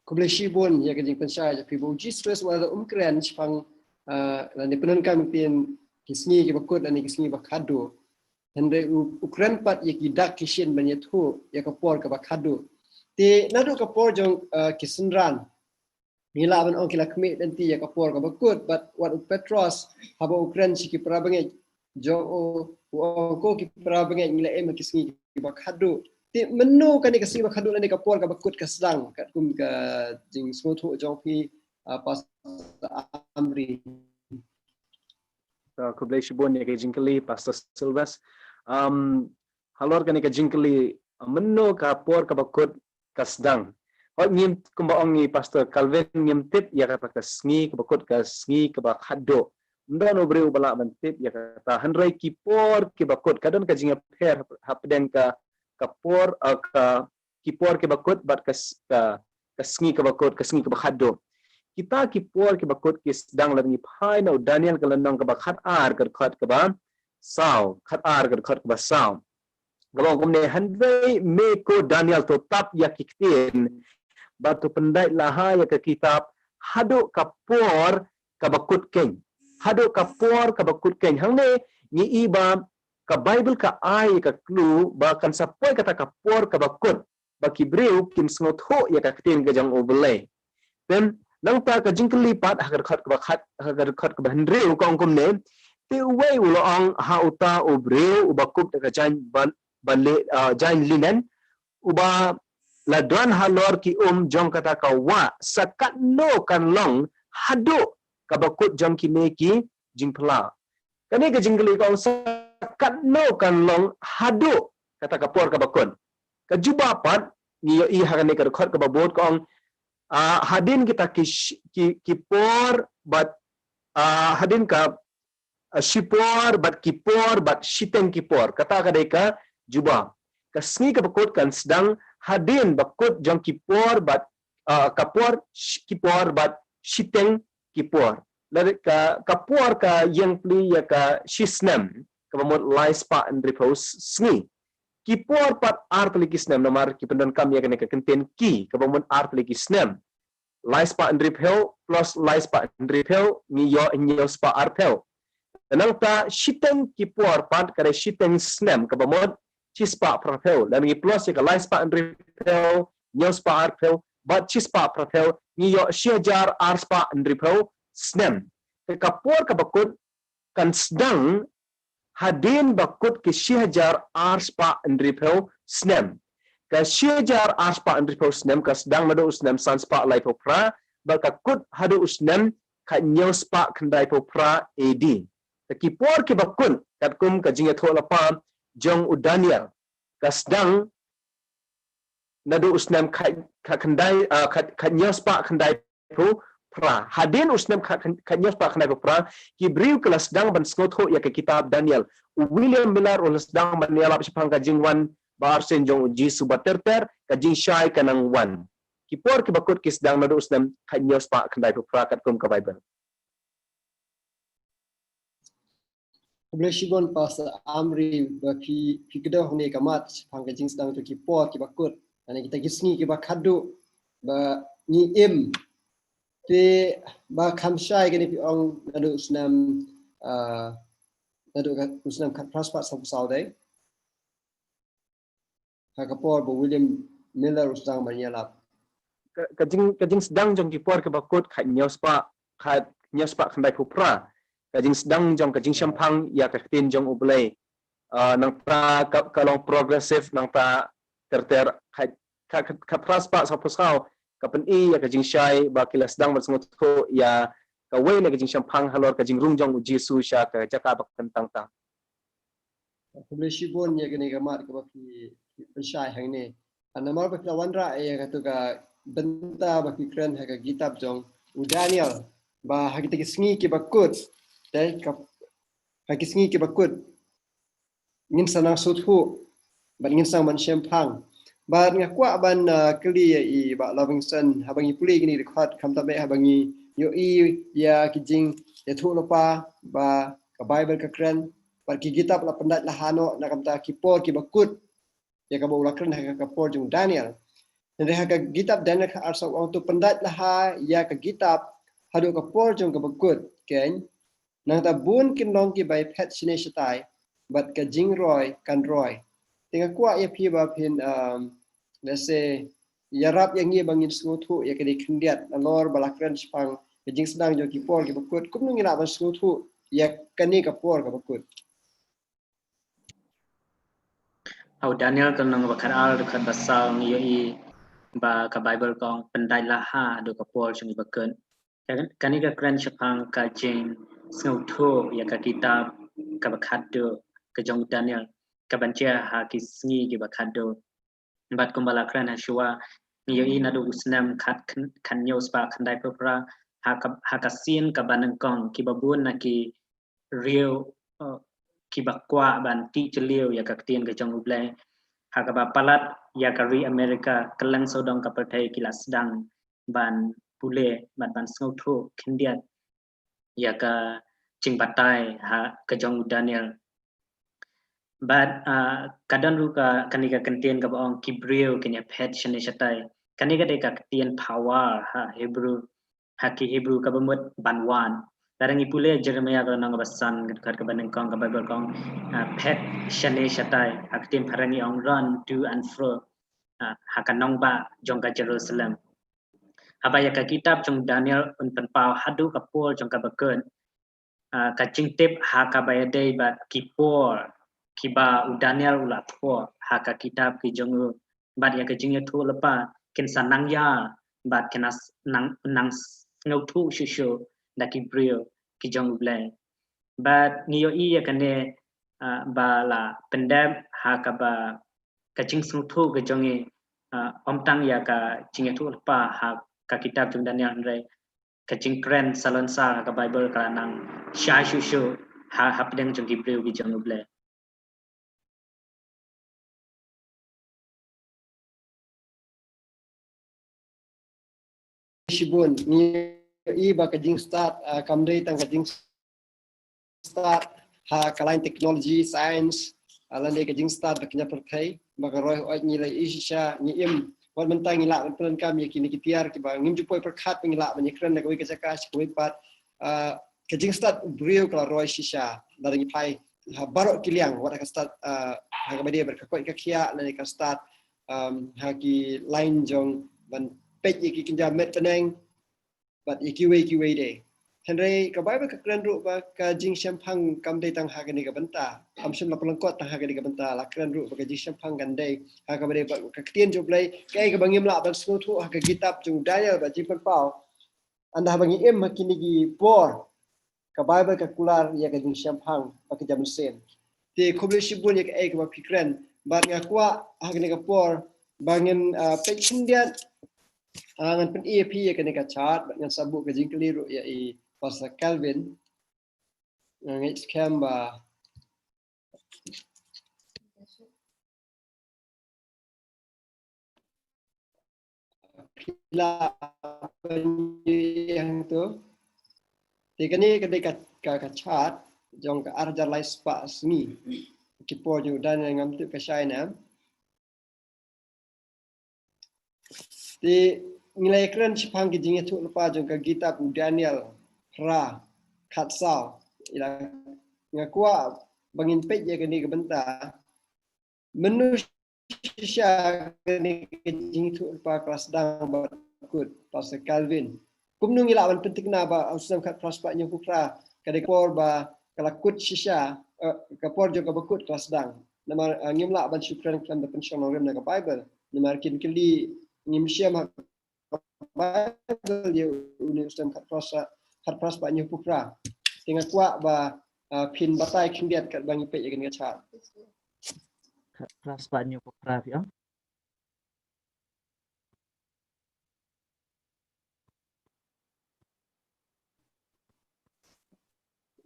Ko boleh sibun ya ke jing pensai ja pi bo Jesus wala kren syapang lani penun kam pin ki sngi ki bakut lani ki sngi ba khadu handai ukren pat ya ki dak ki shin ban ya thu ya ka por ka ba khadu ti nadu ka por jong kisenran ngila ban ong kila kmi dan ti ya ka por ka bakut but wat Petros haba ukren si ki pra bange jo o ko ki pra bange ngila ki sngi ki ba khadu ti menu kan ni ka sngi ba khadu ni ka por ka bakut ka sedang kat kum ka jing smo thu jong pi pas amri
ko blai shibon ya ke jingkali Pastor Silvas halor kan ka jingkali menno ka por ka bakut kasdang hot ngim kumba ongi Pastor Calvin ngim tip ya ka sngi ka bakut ka sngi ka ba khaddo Mdan obreu balak bantip ya kata handrai kipor ke bakut kadon ka jinga per hapden ka por ka kipor ke bakut bat ka sngi ke bakut ka sngi ke bakhado kita kipor ke bakut ke sedang lagi phai no Daniel ka landang ka bakhat ar ka khat ka ba sao khat ar ka khat ka ba sao gabong kumne handrai me ko Daniel to tap ya kiktin batu pendai laha ya ke kitab hado kapor ka bakut ken hado kapor ka bakut ken hangne ni iba ka Bible ka ai ka clue ba kan sapoi kata kapor ka bakut ba kibreu kin sngot ho ya ka ktin ka jang obele then nang ta ka jingkli pat hagar khat ka bakhat hagar khat ka bandreu kong kumne te uwei ulo ang ha uta obreu ubakut ka jan ban jan linen uba ladwan halor ki jong kata ka wa sakat no kan long hado kabakut jong ki neki jingpla kani ka jingli ka sakat no kan long hado kata kapor kabakut ka juba pat ni yo i hagane ka khot ka babot kong hadin kita ki por bat hadin ka shipor bat kipor bat shiten kipor kata ka deka juba kasni ka bakut kan sedang hadin bakut jong kipor bat kapor kipor bat shiteng kipor dari ka kapor ka yang pli ya ka shisnem ka bamot laispa and repose sngi kipor pat art likisnem nomar kipendon kam ya ka kenten ki ka bamot art likisnem laispa and repel plus laispa and repel ni yo nyo spa artel tenang ta shiteng kipor pat ka shiteng snem ka bamot chispa prapel dan ngi plus ya laispa and repel nyospa arpel bat chispa prapel ni yo shiajar arspa and repel snem ke kapor ka bakut kan sedang hadin bakut ke shiajar arspa and repel snem ka shiajar arspa and repel snem ka sedang madu snem sanspa laipopra bakakut hadu usnem ka nyospa kendai popra ad kipor ke bakun katkum ka jinga tholapa jong Daniel kasdang nadu usnam kendai kanyos pa kendai pro pra hadin usnam kanyos pa kendai pra kibriu kelas dang ban sngot ho ya ke kitab Daniel William Miller ulas dang ban nialap sipang ka jingwan bar sen jong ji subaterter ka jing shai kanang wan kipor ke bakut kis dang nadu usnam kanyos pa kendai pra katkum ka Bible
Blesibon pas amri baki fikdah ni kamat pangka jing sedang tu kipor ki bakut ane kita kisni ki bakadu ba ni te ba khamshai ke ni pi ong nadu usnam nadu usnam khat praspat sau dai ha kapor ba William Miller usdang banyalap
kajing sedang jong kipor ke bakut khat nyospa khandai pupra kajing sedang jong kajing syampang ya katin jong ublay nang ta kalong progressive nang ta terter ka praspa sa pusau kapen i ya kajing syai ba kilas sedang bersengut ko ya kawai na kajing syampang halor kajing rung jong uji su sya ka jaka bak tentang ta
Blesibon ya kini kamat ka baki pensyai hang ni anamar ba wanra ya katu ka benta baki kren ha ka kitab jong Daniel ba hakita kisngi ki bakut dai kap hakisngi ki bakut ngin sanang suthu ban ngin sang ban syampang ban ngakwa ban kli i ba Livingston habangi puli gini record kam tabe habangi yo i ya kijing ya thu lopa ba ka Bible ka kren par ki kitab la pendat la hano na kam ta kipor ki bakut ya ka bola kren ha ka por jung Daniel dan ha ka kitab Daniel ka arsa wang tu pendat la ha ya ka kitab hadu ka por jung ka bakut ken nang ta bun kin long ki bai pet sine shatai bat ka jing roy kan roy tinga kwa ya pi ba pin let's say yarap yang ngi bangin snguthu ya ke dikendiat alor balakran spang ka jing sedang jo ki por ki bakut kum ngi na ban snguthu ya kani ka por ka bakut
au Daniel kan nang bakar al dekat basal ni i ba ka Bible kong pendai laha do ka por chung bakun kan ni ka kran chapang ka jing snutho ya ka kitab ka bakat do ka jong Daniel ka bancia ha kisngi ki bakat do bat kumbala kran ha shua ni i na do usnam khat kan nyos pa khandai propra hakasin ka banengkong ki babun na ki rio ki bakwa ban ti chelio ya kaktien ka jong ublai hakaba palat ya kari Amerika kelang sodong ka pertai kilas sedang ban pule ban snotho kindiat ya ka cingpatai ka jong Daniel but kadang ruka kanika kentien ka baong kibril kenya pet shane shatai kanika de ka tien power Hebrew haki Hebrew ka bamut banwan darang ipule Jeremiah ka nang basan kat ka baneng kong ka Bible kong pet shane shatai hak tien parani ong run to and fro hakanong ba jong ka Jerusalem abaya ka kitab jong Daniel un penpau hadu ka pol jong ka bakun ka cingtip haka bayadei bat kipor kiba Daniel ulat po haka kitab ki jongu bat ya ka jingya tu lepa kin sanang ya bat kenas nang ngau tu shushu da ki brio ki jongu blai bat ngiyo i ya kane ba la pendam haka ba ka jing sung tu ka jongi omtang ya ka jingya tu lepa haka kitab jong Daniel ndai ka jing kren salonsa ka Bible ka nang sha shushu hapdeng jong ki brio ki jongu blai
Shibun ni iba ka jing start kamdei tang ka jing start kalain teknologi science alane ka jing start baknya perkai baka roy oi ni lai isha ni im wan mentang ila pelan kam yakini kitiar ki ba ngim jupoi perkhat pengila bani kren na koi ka jaka koi pat ka jing start brio kala roy shisha dari pai barok kiliang wat ka start ha ka bade berkakoi ka kia na ka start ha ki line jong ban pej iki kinja met peneng bat iki we de henry ka Bible ka kren ru ba ka jing shampang kam dei tang ha ka ni ka banta am shim la pelengkot tang ha ka ni ka banta la kren ru ba ka jing shampang kan dei ha ka bade ba ka tien jo blai kai ka bangim la ba sku thu ha ka kitab jung Daniel ba jing pau anda ha bangi em ha kini gi por ka Bible ka kular ya ka jing shampang ba ka jam sen ti khobli shibun ya ka ai ka ba pikren ba nga kwa ha ka ni ka por bangin pej hindian ngan pen EP ya kena ka chart ngan sabuk ka jing keliru ya i Pastor Calvin ngan scam ba pila yang tu tiga ni kena ka chart jong ka arja lai spa smi kipo ju dan ngam tu ka China ti nilai keren cipang ki jing tu lepa jong ka kitab Daniel ra khat sao ila ngakwa bangin pej ya kini ke benta manusia kini ke jing tu lepa kelas dang bakut Pastor Calvin kumnung ila ban penting na ba usam khat prospect nya kukra kade por ba kalakut shisha kapor jong ka bakut kelas dang nama ngimla ban syukran kan da pension orang na ka Bible nama kin kili ngimsiam Bible dia uni usam kat pras banyak pukra tengah kuat ba pin batai kindiat kat bangi pek yang ngacak
kat pras banyak pukra ya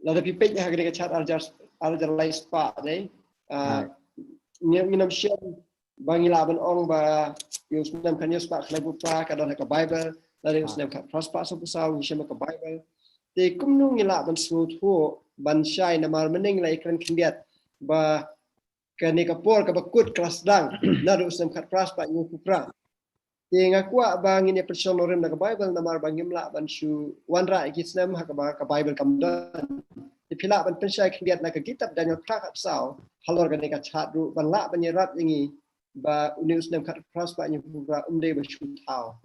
lalu pipek yang kena ngacak arjar lai spa deh nginam siam bangi laban ong ba usam kan spa kena pukra kadang ka Bible lalu usam kat pras pa sapusau ngisiam ka Bible ti kumnung ila ban sutu ban syai namar mening lai kran kindiat ba kani kapor ka bakut kelas dang nadu usam kat pras pa nyu kupra ti ngakwa ba ngini person orem na ka Bible namar bangim la ban shu wanra ikisnam ha ka Bible kamdan ti pila ban pensyai kindiat na ka kitab Daniel pra sao halor kani ka chat ru ban la ban yerat yangi ba uni usam kat pras pa nyu kupra umde ba shu tau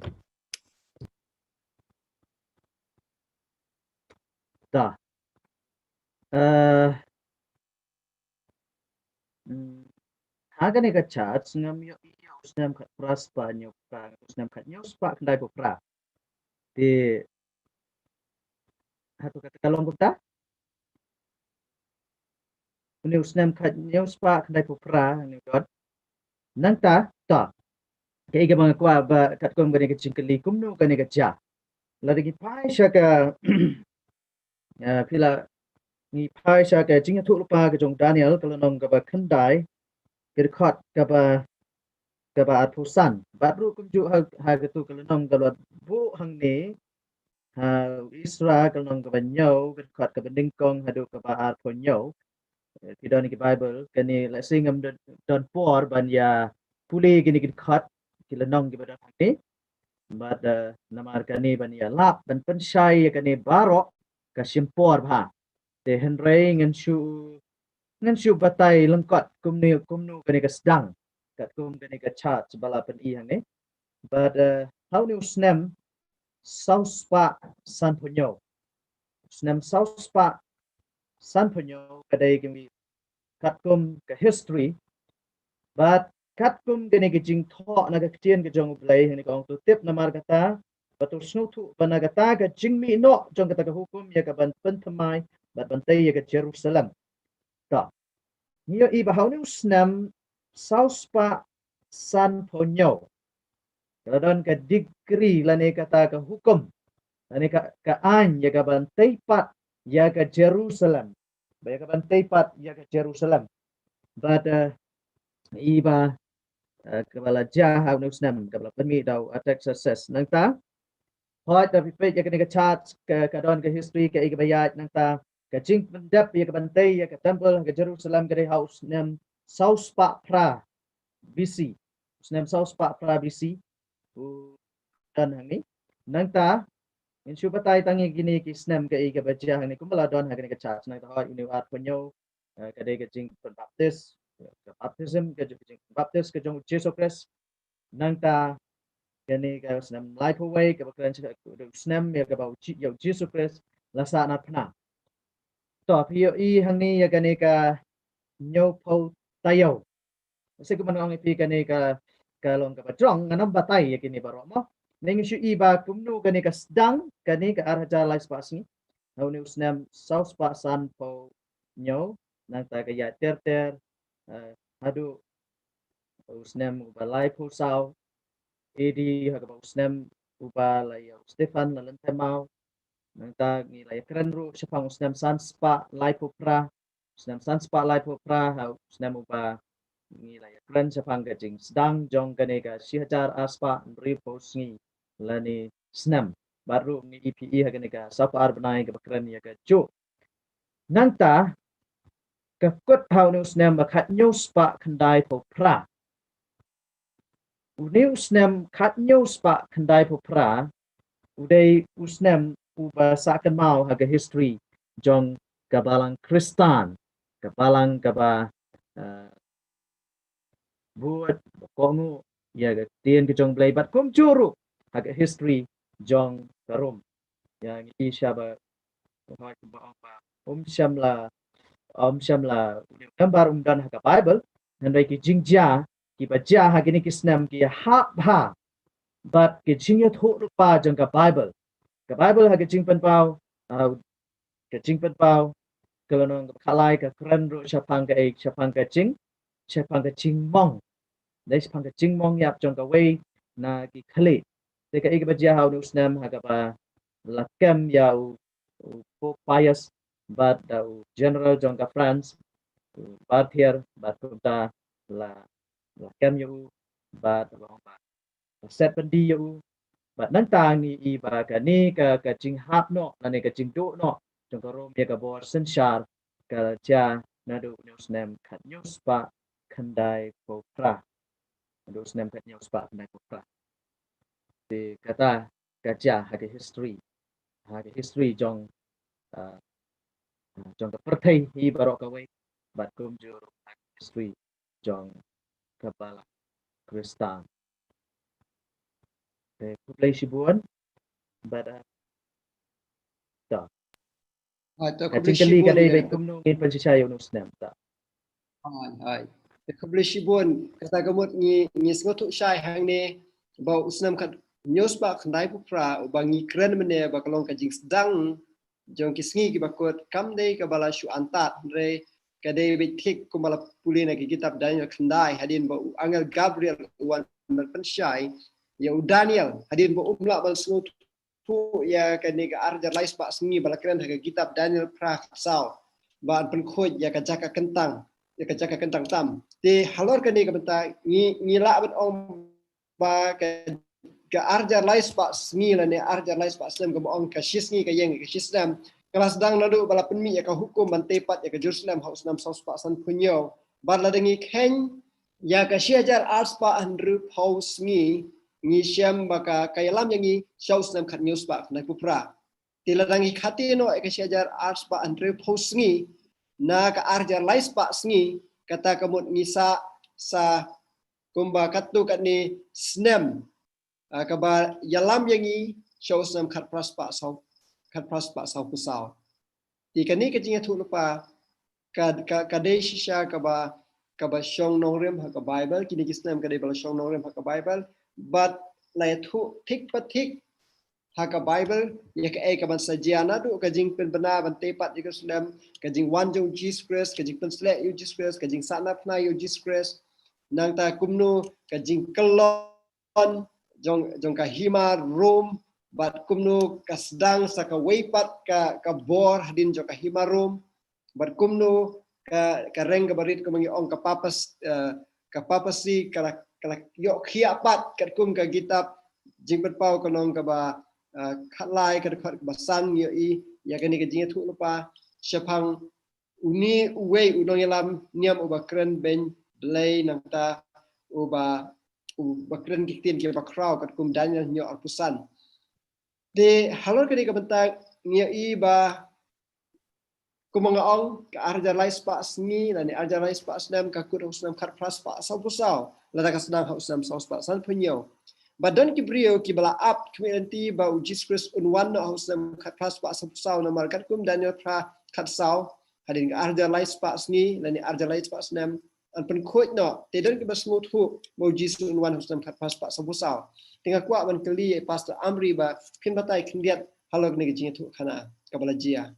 dah haga ni ka chat ngam yo usnam kat pras banyak ka usnam kat nyo spa kendai pukra di hatu kata kalong kuta uni usnam kat nyo spa kendai pukra ni god nang ta kaya ga mga kwa ba kat kong gani ka cingkali kumno gani ka ja lagi pai syaka pila ngi pai syaka jing thu lupa ke jong Daniel kalau nong ka ba khandai kirkhot ka ba atusan baru kunju ha tu kalau nong ka bu hang ni ha Israel kalau nong ka ba nyau kirkhot ka ba dingkong hadu ka ba at nyau tidak ni Bible kani la singam don por ban ya puli gini kirkhot kila nong ki ba dan ni but namar kani ban ya lap ban pensyai kani barok ka simpor bha te henrei ngan shu batai lengkot kumnu kani ka sedang kat kum kani ka chat sebala pen i hang ni but how new snem sauspa san punyo snem sauspa san punyo kadai kami kat kum ka history but kat kum kani ka jing tho na ka kien ka jong play ni kong tu tip namar kata betul snu tu banagata ka jing mi no jong kata ka hukum ya ka ban pentamai bat bantai ya ka Jerusalem ta nio i bahau ni snem sauspa san punyo kadon ka degree lani kata ka hukum lani ka an ya ka bantai pat ya ka Jerusalem ya ka bantai pat ya ka Jerusalem but iba kepala jah au snem kepala pengi dau attack success nang ta hoi ta pipet ya ka chat ka don ka history ka ibayat nang ta ka jing pendap ya ka bantai ya ka temple ka Jerusalem ka house nem sauspa pra BC snem sauspa pra BC dan hang ni nang ta in shu patai tangi gini ki snem ka i ka baja hang ni kumala don hang ni ka chat nang ta hoi ini at penyo ka de ka jing baptis baptism ka jing baptis ka jong Jesus Christ nang ta kani ka snem life away ka bakran snem ya ka bau yo Jesus Christ lasa na phna to pio i hang ni ya kani ka nyo pau tayo se ko manong pi kani ka long ka patrong nganam batai ya kini baro mo ning shu i ba kumnu kani ka sedang kani ka arja life pas ni hau ni snem saus pa san po nyo nang ta ka ya ter hadu snem ba life hu sao edi ha ka snem uba la ya Stefan la lan temau nang ta ngi la kran ru sepang snem san spa life pra snem san spa life pra ha snem uba ngi la kran sepang ka jing sedang jong kani ka sihajar aspa bri pos ngi lani snem baru ngi EPE ha kani ka sapa arbnai ka kran ya ka jo nang ta ka kot hau nu snem ba khat nyu spa khandai po pra Uniu snem kat nyu spa khandai po pra udai usnem uba sakan mau haga history jong kabalang Kristan kabalang kaba buat kongu ya ga tien ke jong blai bat kum juru haga history jong karum yang isya ba hoi ba shamla gambar dan haga Bible dan ki jingja ki baca hagini ki snem ki ha bha but ki jingya tho rupa jong ka Bible hagi jing pen pau ka jing pen pau kalau nong khalai ka kran ru chapang ka jing mong dai chapang ka jing mong yap jong ka wei na ki khale te ka ik baca hau nu snem haga ba lakam ya po pious but general jong ka France bat here bat ta la kem yu ba set pendi yu ba nang tang ni i ba ka ni ka jing hap no na ni ka jing do no jong ka rom ya ka bor sen shar ka cha na do news nem khat news pa khandai po pra do nem khat news pa khandai po pra de kata ka cha ha ke history jong jong ka perthai hi barok ka wei bat kum jur history jong kabala Kristan kuplay sibuan but ta
ta
kali kadai bai kumnu ngin pansisayo no snem ta
hai kubli kata gamut ngi sgotu shai hang ne ba usnam khat news ba khandai pu pra bangi kren mene ba kalong ka jing sedang jong kisngi ki bakot kam dei ka bala shu antat re ka dei bi thik kumala pulina ki kitab Daniel khandai hadin ba angel Gabriel wan pensyai ya Daniel hadin ba umla bal sgotu tu ya kani ka arjar lais pak sengi balakran ha kitab Daniel pra sau ban pen khoj ya ka jaka kentang tam te halor kani ka benta ngi la bet om ba ka arjar lais pak sengi la ne arjar lais pak sem ka ong ka shisngi ka yeng ka shisnam kelas dang nadu bala penmi ya ka hukum ban tepat ya ka Jerusalem haus nam saus pak san punyo ban la dengi ken ya ka syajar ars pak andru haus ngi syam baka kayalam yangi saus nam khat news pak na kupra tiladangi khati no ka syajar ars pak andru haus ngi na ka arjar lais pak sngi kata kamut ngisa sa kumba katu kat ni snem ka ba yalam yangi saus nam khat praspa sau pusau ti kani ka jinga thu lupa ka de shisha ka ba shong nongrem ha ka bible kini kisnam ka de bal shong nongrem ha ka bible but lai thu thik pathik ha ka bible ya ka ka ban sajiana du ka jing pen bana ban tepat di Jerusalem ka jing wan jong Jesus Christ ka jing pen slek you Jesus Christ ka jing sana pna you Jesus Christ nang ta kumnu ka jing kelon jong ka hima room bat kumnu kasdang sa ka weipat ka bor hadin jo ka himarum bat kumnu ka reng ka barit ko mangi ong ka papasi kala yo khiapat kat kum ka kitab jing pau ka nong ka ba khatlai ka ba sang yo i ya ka ni ka jing thu lupa syapang uni uwe udong yalam niam uba kren ben blay nang ta uba kren kitin ki ba kraw kat kum Daniel nyo arpusan de halor kini kebentak ngia iba kumanga ong ka arjar lais pa sngi lani arjar lais pa snam ka kut snam khat pras pa sau pusau lada ka snam ha snam sau pa san punyo badan ki brio ki bala up community ba Jesus Christ unwan no snam khat pras pa sau pusau na markat kum Daniel pra khat sau hadin ka arjar lais pa sngi lani arjar lais pa snam an pen khoi no te don ki basmu thu mo Jesus unwan snam khat pras pa sau pusau tengah kuat ban keli pastor Amri ba pin batai kindiat halog ni jing thu khana kabala jia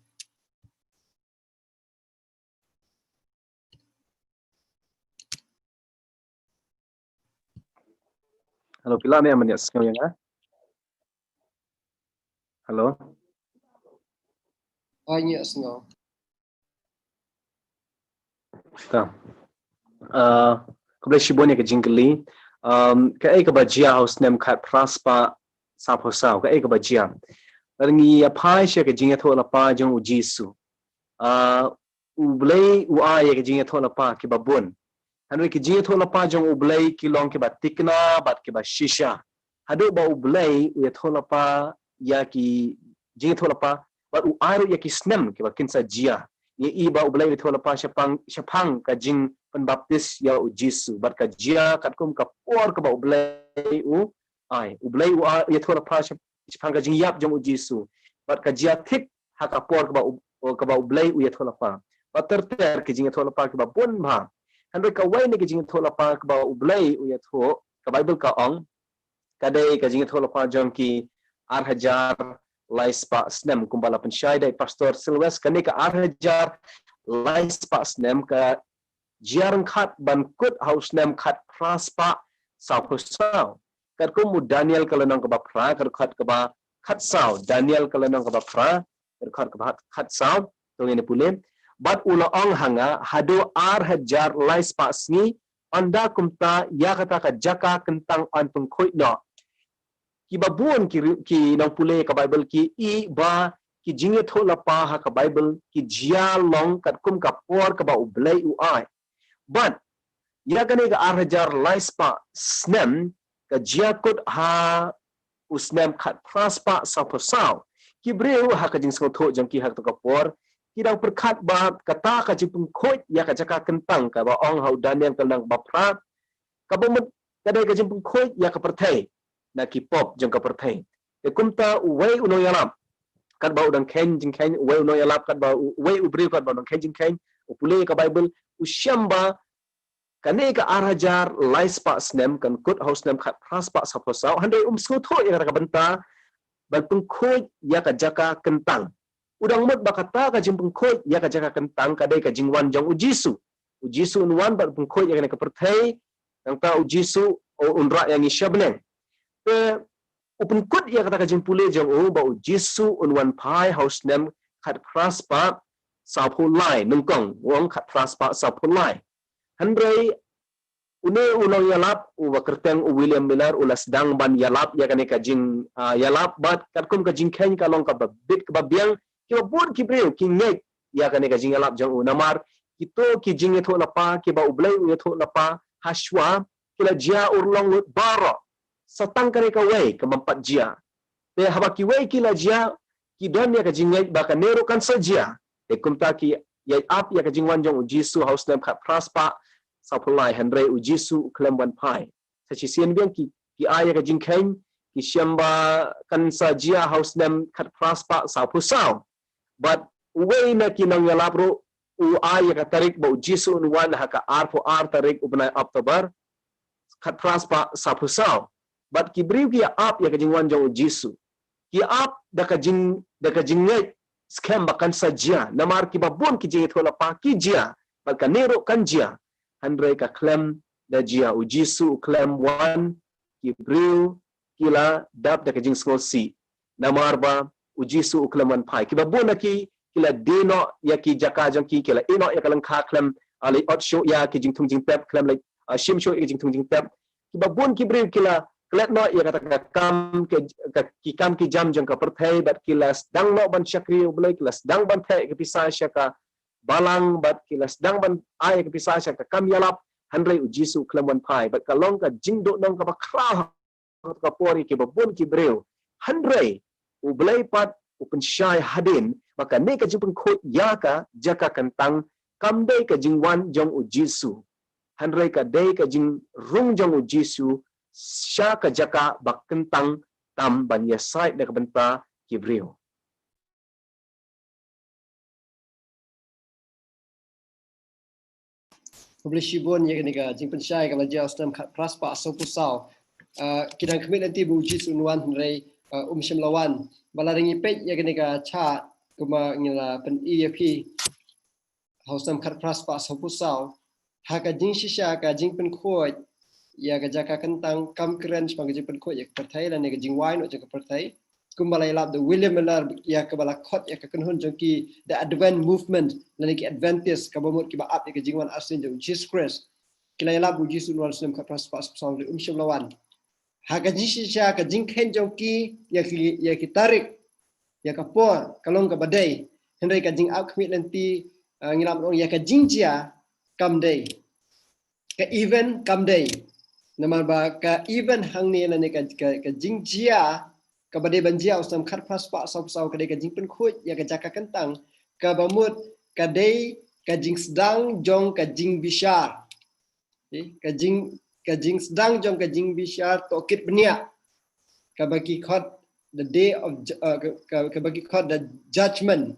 Halo pila ni aman ya sekarang ya. Halo.
anya sngo
Ta. Kebelah shibon ya ke jingkeli. Ka ai ka bajia haus nem khat praspa saposau ka ai ka bajia. Langi apa sya ke jinga thola pa jong u Jesu. Ublei u ya ke jinga thola pa ki babun. Hanoi ki jinga thola pa jong ublei ki long ki batikna bat ki ba shisha. Hadu ba ublei u ya thola pa ya ki jinga thola pa bat u aru ya ki snem ki ba kinsa jia. Ye iba ublei u thola pa syapang ka jing penbaptis ya u Jesu bat ka jia kat kum ka por ka ba ublei u ublei u ya thola pa syapang ka jing yap jong u Jesu bat ka jia thik ha ka por ka ba ublei u ya thola pa bat ter ki jing thola pa ka ba bun ba handoi ka wai ni ki jing thola pa ka ba ublei u ya tho ka Bible ka ong ka dei ka jing thola pa jong ki 8,000 lais pa snem kumbala pensyai dai pastor Silwes kani ka 8,000 lais pa snem ka jiarang khat ban kut haus nem khat praspa sau pusau kat kumu Daniel kalanang ka ba pra kat ka ba khat sau Daniel kalanang ka ba pra kat ka ba khat sau to ngene pule bat ula ong hanga hado 8,000 lais pa sngi anda kumta ya kata ka jaka kentang an pengkhoi no ki babun ki nang pule ka Bible ki i ba ki jinge thola pa ha ka Bible ki jia long kat kum ka por ka ba ublei u ai but ya kani ka 8,000 lais pa snem ka jia kut ha usnem khat praspa sa posau ki breu ha ka jing so tho jang ki ha to ka por ki dang perkhat ba kata ka jing pengkhoi ya ka jaka kentang ka ba ong hau Daniel kalang ba pra ka ba kadai ka jing pengkhoi ya ka perthai na ki pop jang ka perthai ke kumta uwei uno yalam kat ba udang ken jing ken uwei uno yalap kat ba uwei ubreu kat ba udang ken jing ken upule ka Bible usyamba kane ka 8,000 lais pa snem kan kut haus nem khat praspa sa posau handai so tho ya ka benta ban pengkhoi ya ka jaka kentang udang mut ba kata ka jing pengkhoi ya ka jaka kentang kadai ka jing wan jong u Jesu unwan ba pengkhoi ya ka perthai nang ta u Jesu unra yang isyabneng Upun kut ia kata kajing pule jong bau Jisu unwan pai house nem kat praspa sapulai nungkong wong kat praspa sapulai. Handrai une ulang yalap uwa kerteng William Miller ulas dang ban yalap ya kane kajing yalap bat katkum kajing ken kalong ka bit ka biang ki bun ki breu ki ngek ya kane kajing yalap jang namar kito ki jing etho lapa ki ba ublai etho lapa haswa kila jia urlong bara satang kane ka wei ka mampat jia te haba ki wei kila jia ki don ya kajing ngek ba kanero kan sajia te kumta ki ya ap ya kajing wan jong Jisu house nem khat praspa sapulai handrai Jisu klem wan pai sachi sian biang ki aya ka jingkhen ki siamba kan sa jia house nem khat praspa sapusau but way na kinang yalapro u aya ka tarik ba Jisu wan ha ka ar po ar tarik ubnai Oktober khat praspa sapusau but ki briu ki ap ya ka jingwan jong Jisu ki ap da ka jingai scam bakan sa jia namar ki babon ki jing thola pa ki jia bal ka nero kan jia handrai ka klem da jia Jisu klem wan ki briu kila dap da kajing small si namar ba Jisu klem wan pai ki babon ki kila dino ya ki jaka jang ki kila ino ya kalang kha klem ali ot show ya ki jing thung jing pep klem like shim show ki jing thung jing pep ki babon ki briu kila klet no ya kata kam ki kam ki jam jang ka perthai bat kila dang no ban chakri ublai kila dang ban the ki pisa syaka balang bat kila sedang ban ai ke pisah ka kam yalap handrai Jisu kelaman pai bat kalong ka jingdo nong ka bakra ka pori ke babun ki breu handrai ublai pat upen syai hadin maka ne ka jipun khot ya ka jaka kentang kam dai ka jingwan jong Jisu handrai ka dai ka jing rung jong Jisu sya ka jaka bak kentang tam ban ya sai da ka benta ki breu
Publishibon ya kini ka jing pensyai ka lajau stem kat praspa sapusau kidang kemit nanti bu Jisu unwan handrai syamlawan balaringi pet ya kini ka cha kuma ngila pen EAP hausam kat praspa sapusau ha ka jing shisha ka jing pen khoi ya ka jaka kentang kam keren sepang jing pen khoi ya perthai lan ya ka jing wine o jaka perthai kumbalai lab the William Miller ya ka bala khot ya ka kunhun jongki the Advent movement lan ki Adventist ka bomot ki ba ap ya ka jingwan asin jong Jesus Christ kilai lab bu Jisu unwan stem kat praspa sapusau syamlawan ha ka jing shisha ka jing khen jongki ya ki tarik ya ka por kalong ka badai hendai ka jing ap kemit nanti ngilam ong ya ka jing jia kam day ka event kam day nama ba ka event hang ni la ne ka jing jia ka badai banjia usam khat praspa sapusau ka dai ka jing pen khut ya ka jaka kentang ka bamut ka dai ka jing sedang jong ka jing bishar ka jing sedang jong ka jing bishar tokit benia ka bagi khot the day of ka bagi khot the judgment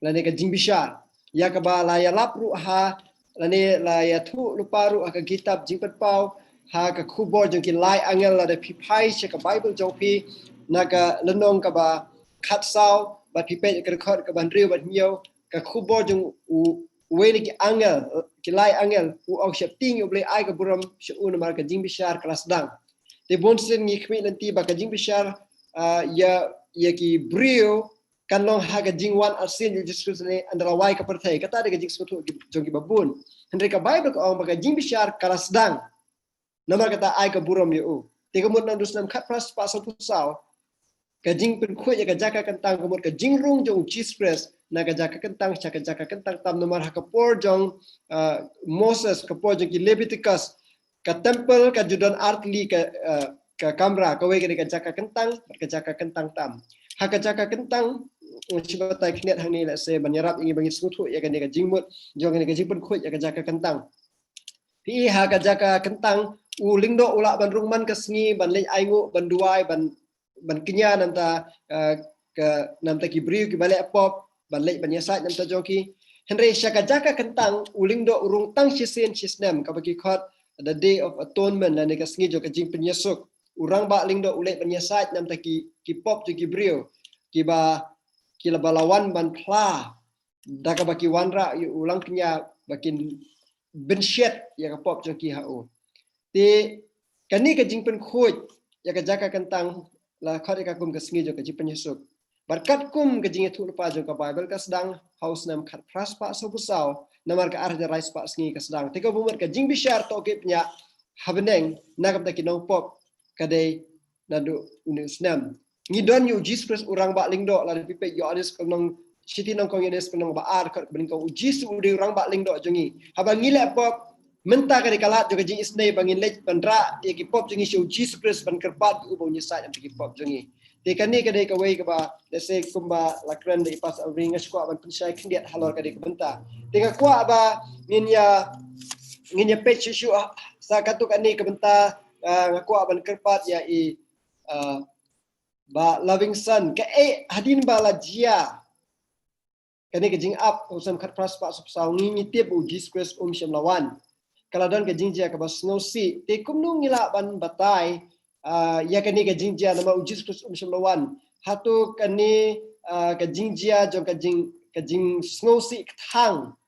la ne ka jing bishar ya ka ba la ya lap ru ha la ne la ya thu lupa ru ka kitab jing pat pau ha ka khubo jong ki lai angel la de pi pai che ka bible jong pi na ka lenong ka ba khat sao ba pi pe ka khot ka ban riu ba miao ka khubo jong u we ni ki angel ki lai angel u ok shep ting u ble ai ka buram shu un mar ka jing bishar kelas dang te bon sen ngi khmi nanti ba ka jing bishar ya ki brio kan long ha ka jing wan asin Jesus ne andra wai ka perthai kata de ka jing sutu jong ki babun hendri ka bible ka ong ba ka jing bishar kelas dang nomor kata ai ka buram yu te ka mut nandus nam khat pras pa sapusau ka jing pen khoi ya ka jaka kentang ka mut ka jing rung jong Jesus Christ na ka jaka kentang tam nomor ha ka por jong Moses ka por jong ki Leviticus ka temple ka Jordan Artli ka kamera ka we ka jaka kentang tam ha ka jaka kentang sibatai knet hang ni la se banyarap ingi bangi sutu ya ka ne ka jingmut jong ne ka jing pen khoi ya ka jaka kentang pi ha ka jaka kentang u lingdo ula ban rungman ka sngi ban le aingu ban duai ban kenya namta ka namta ki briu ki bale pop ban le ban yasai namta joki henry shaka jaka kentang u lingdo urung tang sisen sisnem ka bagi khot the day of atonement la ne ka sngi jo ka jing pen yesuk urang ba lingdo ule ban yasai namta ki pop jo ki briu ki ba kila balawan ban pla daka baki wanra ulang kenya bakin bensyet ya ka pop jo ki hau ti kani ka jing pen khoj ya ka jaka kentang la khari ka kum ka sngi jo ka jipan Yusuf berkat kum ka jingi thu pa jo ka Bible ka sedang haus nam khat pras pa so pusau namar ka arja rais pa sngi ka sedang teka bumer ka jing bishar to ke pnya habneng nakap ta kinong pop kadai nadu unisnam ngidon yu Jesus urang ba lingdo la pipe yo anis kanong Siti nang kong yenes penong ba ar kat bening kong uji su de orang ba ling do jongi haba ngile pop menta ka dikalat jo jing isnei bangin lej pandra ye ki pop jongi su uji su kris ban kerpat u bo nyisa yang ki pop jongi te kani ka de ka wei ka ba lese kumba lakran de pas ring skwa ban pensai kindiat halor ka de ka benta te ka kwa ba nginya page su sa katu kani ka benta ngakwa ban kerpat ya i ba loving son ka hadin ba la jia kani ke jing up usam khat pras pa sapsau ngi tiep u Jesus syam lawan kala don ke jing jia ka bas no si te kum nu ngila ban batai ya kani ke jing jia nama u Jesus syam lawan hatu kani ke jing jia jong ke jing snow si thang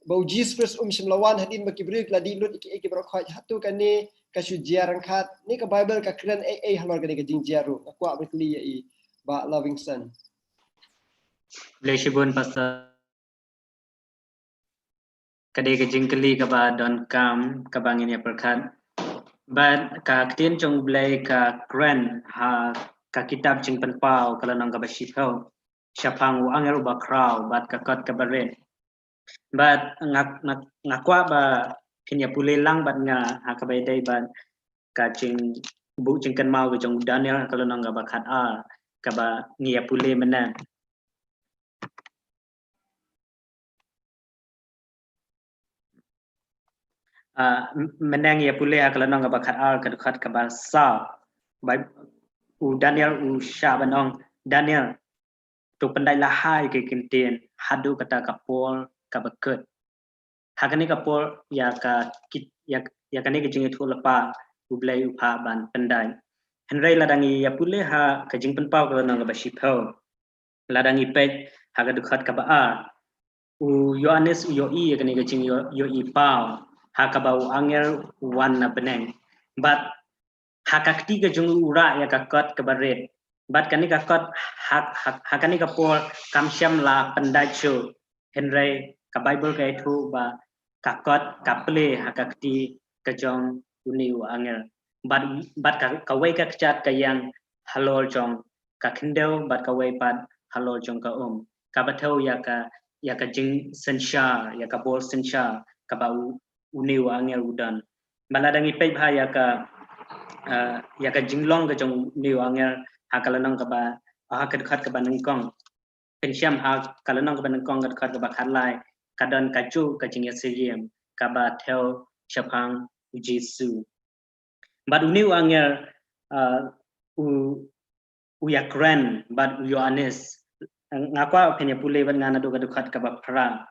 bau Jesus syam lawan hadin makibrik la di lut iki bro khaj hatu kani ka shu jia rangkhat ni ka Bible ka kren halor kani ke jing jia ru akwa bekli ya i ba loving son
Bleshibun pasal kadai ke jingkeli ka ba don kam ka bangin ya perkat but ka ktien jong blai ka grand ha ka kitab jing penpau kalau nang ka basipau syapang u angel ba kraw bat ka kot ka baren but ngakwa ba kinya pule lang bat nga ha ka bai dai ban ka jing bu jing kan mau ke jong Daniel kalau nang ka ba khat ka ba ngia pule mena menang ya pule kalau nang bakat al ke dekat ke bahasa baik u Daniel u Syabanong Daniel tu pandai lahai ke kintin hadu kata kapol ka bekut hakani kapol ya ka ya kani ke jing itu lepa u blai u pha ban pandai henrai ladangi ya pule ha ke jing penpau kalau nang basipau ladangi pej ha ke dekat ka ba u Yohanes u Yoi kani ke jing Yoi pau hakabau angel wan beneng but hakakti ke jung ura ya kakot kebaret but kani kakot hakani kapol kamsyam la pendacho henry ka Bible ka itu ba kakot kaple hakakti ke jong uni angel but ka wei ka chat ka yang halol jong ka kindel but ka wei pat halol jong ka ka bathau ya ka jing sensha ya ka bol sensha ka bau uni angel udan baladangi pei bhaya ka ya ka jinglong ka jong ni angel ha kalanang ka ba ha ka khat ka banengkong pensyam ha kalanang ka banengkong ka khat ka ba khalai kadon ka chu ka jing yasiem ka ba theo chapang Jesu but uni angel u ya kran but Yohanes ngakwa penya pule ban ngana do ka khat ka ba pra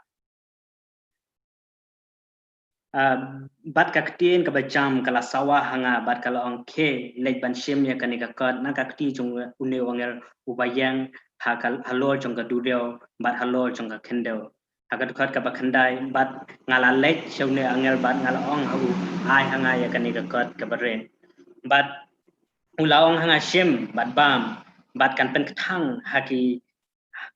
bat kaktin ka bajam kala sawah hanga bat kala ongke lej ban shim ya kani ka kat na kakti jong une wanger ubayang hakal halor jong ka dudio bat halor jong ka kendel hakat kat ka bakhandai bat ngala lej shone angel bat ngala ong hu ai hanga ya kani ka kat ka baren bat ula ong hanga shim bat bam bat kan pen khang haki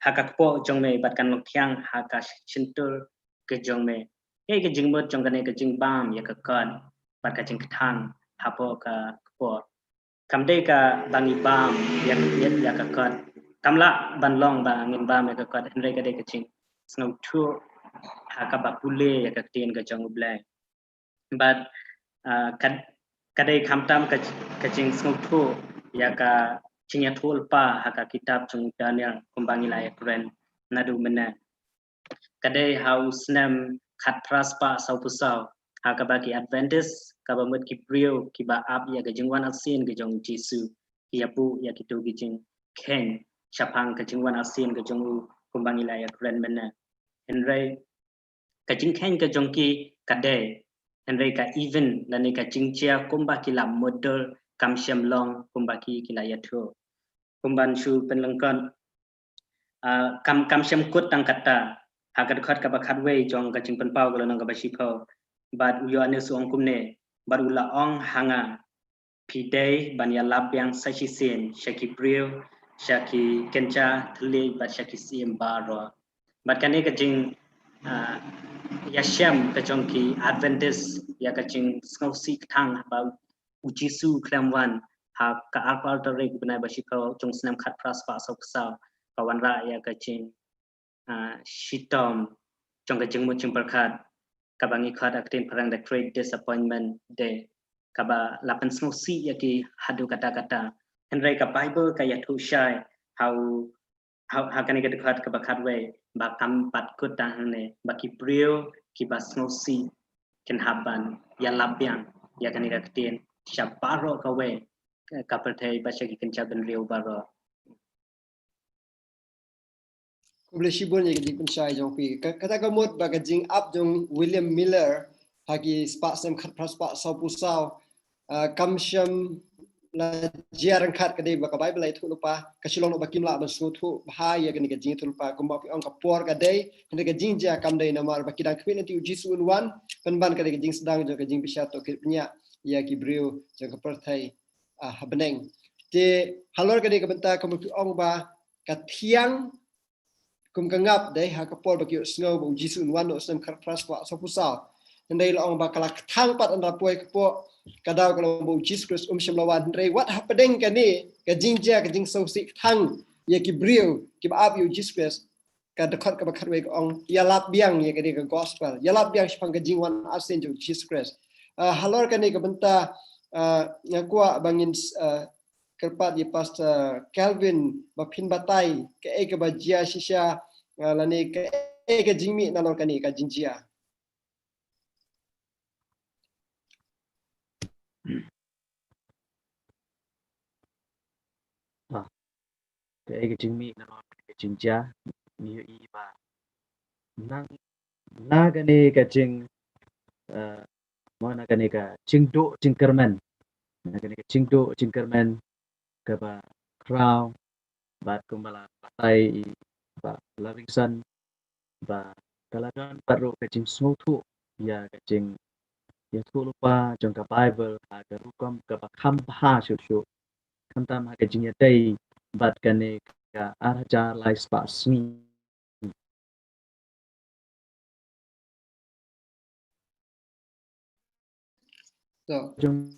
hakakpo jong me bat kan lokhyang haka chintur ke jong me ke jing bot jong kane ke jing bam ya ka kan pat ka jing thang hapo ka ko kamde ka bangi bam ya ka kan kamla ban long ba ngin bam ya ka kan henre ka de ka jing snow tu ha ka ba pule ya ka tin ka jong blai but kadai khamtam ka jing snow tu ya ka jing ya thul pa ha ka kitab jong Daniel kumbangi la ya kren nadu mena kadai house nam khat praspa sau pusau hakabaki Adventist kabamut ki prio ki ba ap ya gajingwan asin ke jong Jesu ki apu ya kitu gijing ken chapang gajingwan asin ke jong kumbangi la ya kren mena henry kajing ken ke jong ki kade henry ka even lani ka jingchia kumbaki la model kamsyam long kumbaki ki la ya thu kumban shu penlengkan kamsyam kut tang kata hakat khat ka bakhat wei jong ka jing penpau kalau nang ka basipau bat Yohanes ong kumne bat ula ong hanga Pidei Banyalab yang Sashisin, Shaki Brio, Shaki Kencha, Tuli, but Shaki Sim Baro. But can ik jing Yasham Kachonki Adventist Yakaching Snow Seek Tang about Ujisu Klamwan, ha ka alpaltering benai bashiko jong snam khat praspa sok sa kawan ra yakaching shitom jong kaching mo jing perkat kabangi khat aktin parang the great disappointment de kaba lapan snow si yaki hadu kata-kata henry ka bible kaya tu shai how kan ikat khat ka bakhat we ba kam pat kut ta ne baki brio ki ba snow si ken haban ya labyang ya kan ikat tin shabaro ka we ka perthai ba shaki ken chaben rio baro
Kuble shibon ye jing pensai jong pi. Kata kamut baga jing up jong William Miller hagi spa sem khat praspa sau pusau kamsham la jiaran khat kade baka bible lai thu lupa kasilong no bakim la ban su thu ha ye gani jing thu lupa kumba pi ong ka por ka dei hende ka jing ja kam dei namar bakidang kwin ti jisu un wan ban kade jing sedang jo ka jing pisha to knya ya ki brio jong ka perthai habneng te halor kade ka benta kumba pi ong ba ka thiang kum kangap dei ha ka por bakyo sngo bu jisu un wan no sem khat praspa sau pusau hende la ong ba kala thang pat andra poi ka po kadau kalau bu Jesus lawan rei what happening kan ni ka jingja ka jing so si thang ye ki brio ki ba you Jesus ka dekat ka bakhat we ong ya lap biang ye ka ni ka gospel ya lap biang spang ka jing wan asen ju Jesus Christ halor kan ni ka benta ngakwa bangin kerpat ye pastor Calvin ba phin batai ka e ka ba jia shisha la ni ka e ka jingmi na lor kan ni ka jingjia
cái jing mi na cái jing ja ni i ba nang na cái ni cái jing mo na cái ni cái jing do jing kerman na cái ni cái jing do jing kerman ke ba crown ba kumbala patai ba Livingston ba kaladon baru cái jing snow thu ya cái jing ya thu lupa trong cái bible cái rukom cái ba kham ha shu shu kham tam cái jing ya dei bat cái ni cái araja lai spa sni
so
trong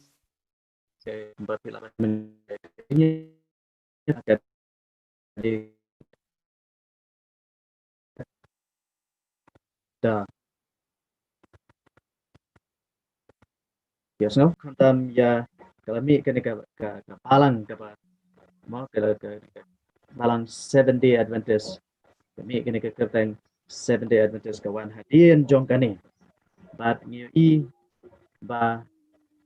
cái bậc là mình cái đi da yes no kontam ya kalau mi kan ke palang ke mau ke palang 7 day adventist mi kan ke kerteng 7 day adventist kawan hadian jong kani bat ngi i ba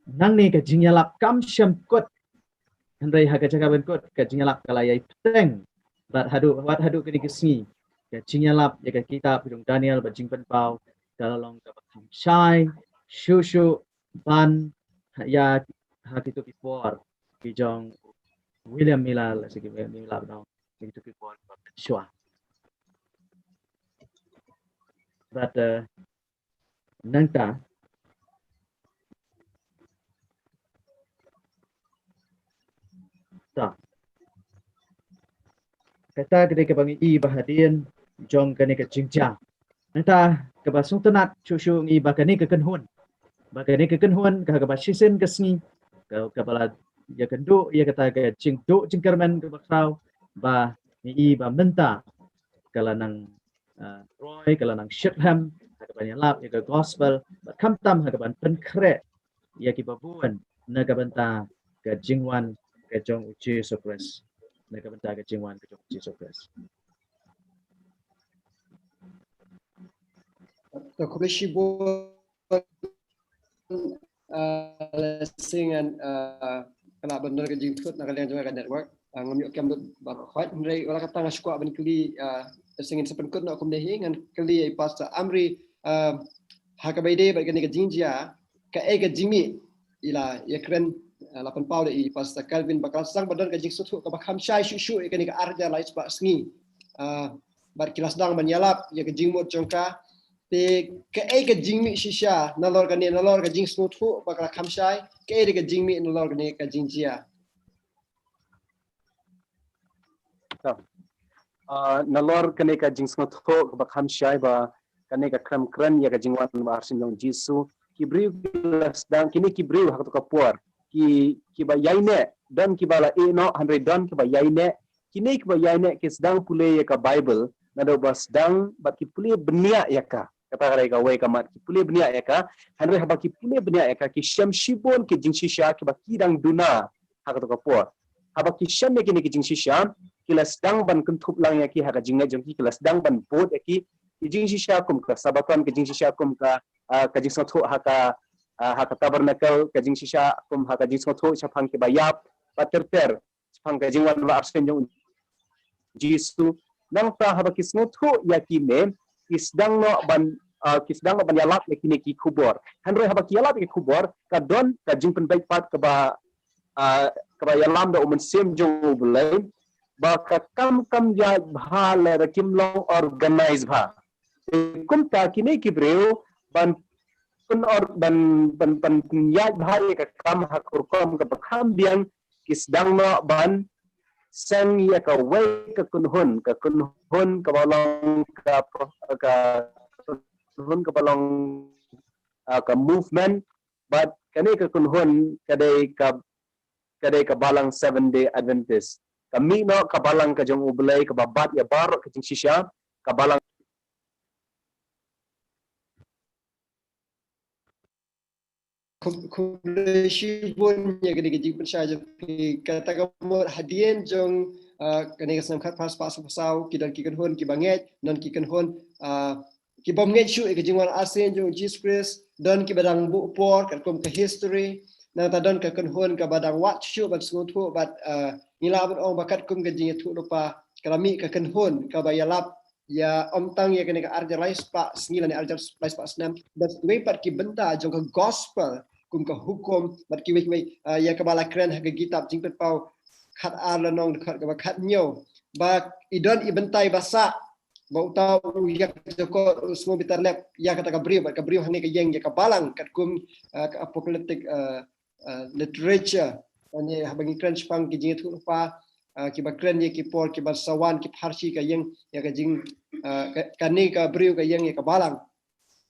nang ni ke jingyalap kam syam kot handai ha ke cakap kot ke jingyalap kalai teng bat hadu kini kesni ke jingyalap ya ke kitab jong Daniel ba jing penpau dalam ke kam shai shushu ban ya hati tu before kijong William Miller sige Miller no itu before sure but nangta ta kata ketika bangi i bahadian jong kani ke jingja nangta ke basung tenat shushu ngi bakani ke kenhun bagani ke kenhuan ka basisen kesni ka kepala ya kendu ya kata ke jingdu jingkerman ke baksau ba ni ba menta kala nang Roy kala nang Shitham ka banyak lap ya ke gospel ba kamtam ha ka ban penkre ya ki babuan na ka benta ke jingwan ke jong uji sokres na ka benta ke jingwan ke jong uji sokres
so kuble shibon singan kala benar ke jing thut na kalian juga network ngamuk kam ba khwat rei wala kata ngashkwa ban kli singin sepen kut na kum dehi ngan kli ai pastor amri hakabaide ba ke jingjia ka e ke jingmi ila ya kren lapan pau de pastor Calvin bakal sang benar ke jing sutu ka bakam shai shu ke ni arja lai spa sngi bar kilas dang ban yalap ya ke jingmot jongka ke jing mi shisha nalor ka jing snutu bakal kamshai ke ka jing mi nalor ka jing jia.
Nalor kene ka jing snot ho ba kham shai ba kene ka kram kran ya ka jing wan ba arsin long jisu kibriu dang kini kibriu hak to ka puar ki ba yaine dan ki bala e no 100 dan ki ba yaine kini ki ba yaine ki sedang pule ya ka bible nado ba sedang ba ki pule benia ya ka kata kare ka we ka mat ki pule benia ya ka hanre ba ki pule benia ya ka ki syam shibon ki jing shisha ki ba ki dang duna hak to ka puar haba ki syam ya kini ki jing shisha kilas dang ban kuntup lang ya ki haka jinga jongki kilas dang ban pot ya ki jing shisha kum ka sabatan ke jing shisha kum ka jing sotho haka tabernacle ke jing shisha kum haka jing sotho chapang ke bayap paterter chapang ke jing wan ba arsen jong jisu nang ta haba ki sotho ya ki me kisdang no ban yalap ya kini ki kubor hanroi haba ki yalap ki kubor ka don ka jing pen baik pat ka ba yalam da umen sem jong bulai baka kam ya bha le rakim long organize bha kum ta kini kibreu ban pun or ban ya bha ka kam hakur kom ka bakham biang kisdang no ban sang ya ka we ka kunhun ka balong ka balong ka movement but kani ka kunhun kadai ka balang 7-day Adventist kami no kabalang ka jong ubelay kababat ya bar ka jing shisha kabalang
kumleshi bon ya gede jing pensya kata kamu hadian jong kani kasam khat pas pasau kidan kikan hon ki banget non kikan hon ki bomnget shu ke jing wan asen jong Jesus Christ dan ki badang bu por kat kum ke history na ta don ka kan hon ka badang wat shu bat sungu bat nila ban ong bakat kum gajing tu lupa kalami ka kan hon ka bayalap ya om tang ya kene ka arja rais pa sngilan arja rais pa snam but we pat ki benta jong ka gospel kum ka hukum bat ki we ya ka bala kren ha kitab jing pet pau khat ar la nong khat ka khat nyo ba idon ibentai basa bau tau ya joko semua bitar lab ya kata ka brio hang ka yeng ya ka balang kat kum apocalyptic literature ani habangi kren spang ki jing tu pa ki bakren ye ki por ki basawan ki pharsi ka yeng ya ka jing kani ka brio ka yeng ya ka balang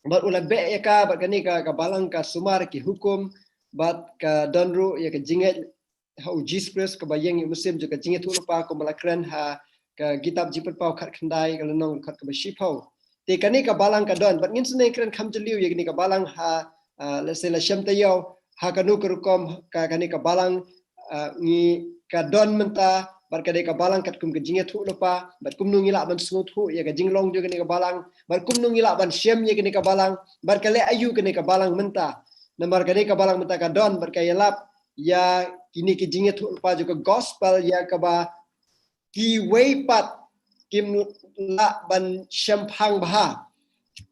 bat ulat be ya ka bat kani ka balang ka sumar ki hukum bat ka donru ya ka jinget ha Jesus ka bayeng ya muslim juga jinget tu pa ko malakren ha ka kitab jipat pau khat khandai ka lenong khat ka bashipau te kani ka balang ka don bat ngin sene kren kham jeliu ya kani ka balang ha let's say la sham tayo ha kanu kerukom ka kani ka balang ngi ka don menta bar ka de ka balang kat kum ke jinget thu lupa bat kum nu ngila ban sungut thu ya ka jinglong jo kani ka balang bar kum nu ngila ban shem ya kani ka balang bar ka le ayu kani ka balang menta nambar kani ka balang menta ka don bar ka yalap ya kini ke jinget thu lupa jo ka gospel ya ka ba ki wei pat kim la ban shem phang bha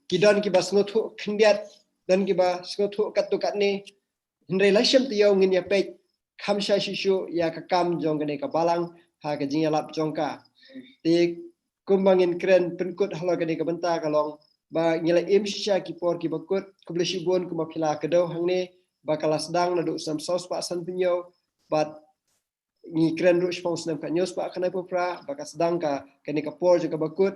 ki don ki bas sungut thu khndiat dan ki ba sungut thu kat tu kat ni hindai la shem tiyo ngin ya pe kamsha shishu ya ka kam jong kani ka balang ha ka jing yalap jongka ti kumbangin kren penkut halo kani ka benta kalong ba ngila im shisha ki por ki bakut kubleshi bon kuma pila kedo hang ni ba kala sedang na duk sam sos pa san pinyo bat ngi kren ru spons nam ka nyos pa kana popra ba ka sedang ka kani ka por ka bakut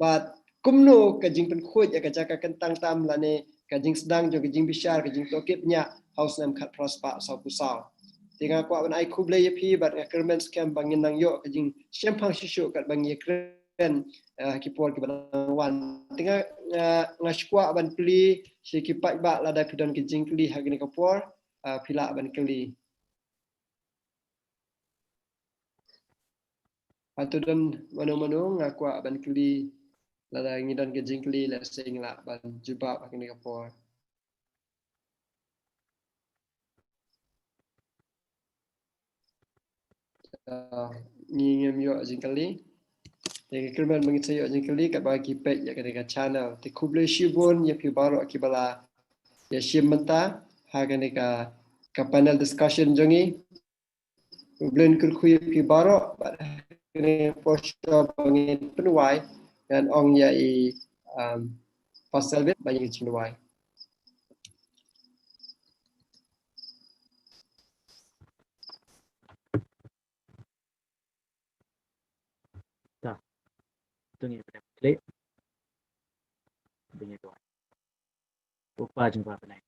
bat kumno ka jing pen khut ya ka jaka kentang tam la ne ka jing sedang jo ka jing bishar ka jing tokip nya haus nam khat prospa sau pusau tinga ko ban ai kuble ye pi bat kermen scam bangin nang yo ka jing sempang shishu kat bang ye kren ki por ki ban wan tinga ngashkwa ban pli si ki pai ba la da pidon ki jing kli ha gini ka por pila ban kli atudon mano ngakwa ban kli la da ngidon ki jing kli la sing la ban juba ha gini ka por ngiem yo jingkali te kerman mengit yo jingkali kat bagi page ya ka channel te kuble shibon ya pi baro akibala ya shim menta ha ka panel discussion jongi blen kurkhu pi baro kene post bangin penuai dan ong ya Pasal bet banyak izin duai.
Itu ni pada klik dengan tu. Lupa jumpa apa naik.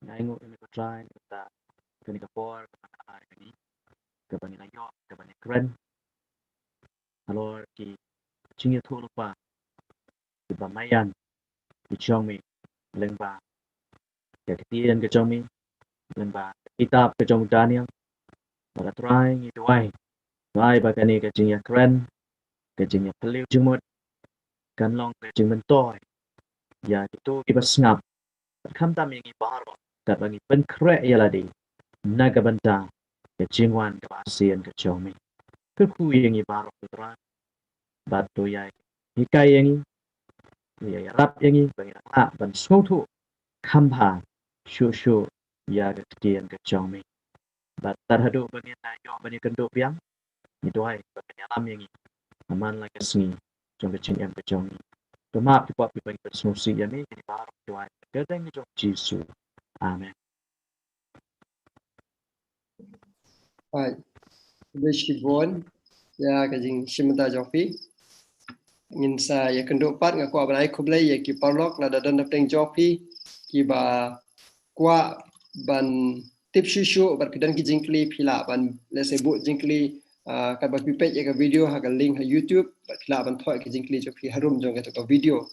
Nah, ingat ini ko try kita kini ke por ini ke bani layo ke bani keren. Kalau di sini tu lupa di bamayan di Xiaomi lengba ke ketian ke Xiaomi lengba kitab ke Xiaomi Daniel. Pada try ni tuai. Try bagai ni ke jingya keren ke jingya peliu jemut kan long ke jing mentoy. Ya itu kita sengap. Kam tam yang ibarat tak bagi penkrek ya ladi. Naga banta ke jingwan ke ASEAN ke Xiaomi. Ke ku yang ibarat putra. Batu ya hikai yang ya rap yang bagi nak ban suatu kampa syu ya ke kian ke Xiaomi. Bat terhadu bagi nayo bagi kenduk yang itu ai bagi alam yang aman lagi seni jong ke jing ke Xiaomi. Maaf di bawah bagi bersumusi yang ini ibarat tuai. Kedai ni jong Jisu. Amen.
Hai. Bishibon ya kajing shimta jofi. Ngin sa ya kenduk pat ngaku abalai kublai ya ki parlok la dadan dapeng jofi ki ba kwa ban tip shishu bat pidan ki jingkli phila ban lese bu jingkli ka ba pipet ya ka video ha ka link ha YouTube bat phila ban thoi ki jingkli jofi harum jong ka to video.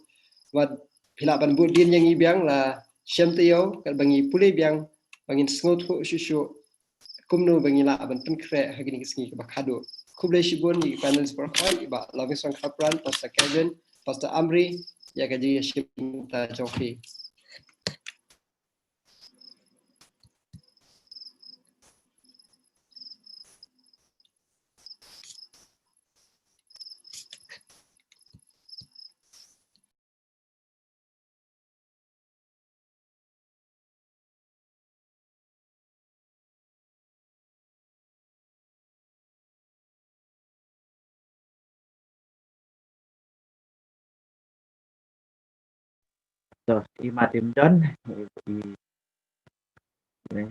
Wat phila ban bu din yang ibiang la shem teo ka bangi pulai biang bangin sngot shishu kumno bangi la ban penkre ha gini kisngi ka ba khado. Kublai shibun di panel seperti ba lagi sang kapran Pastor Kevin, Pastor Amri ya kaji shimta jofi.
So, imat imdan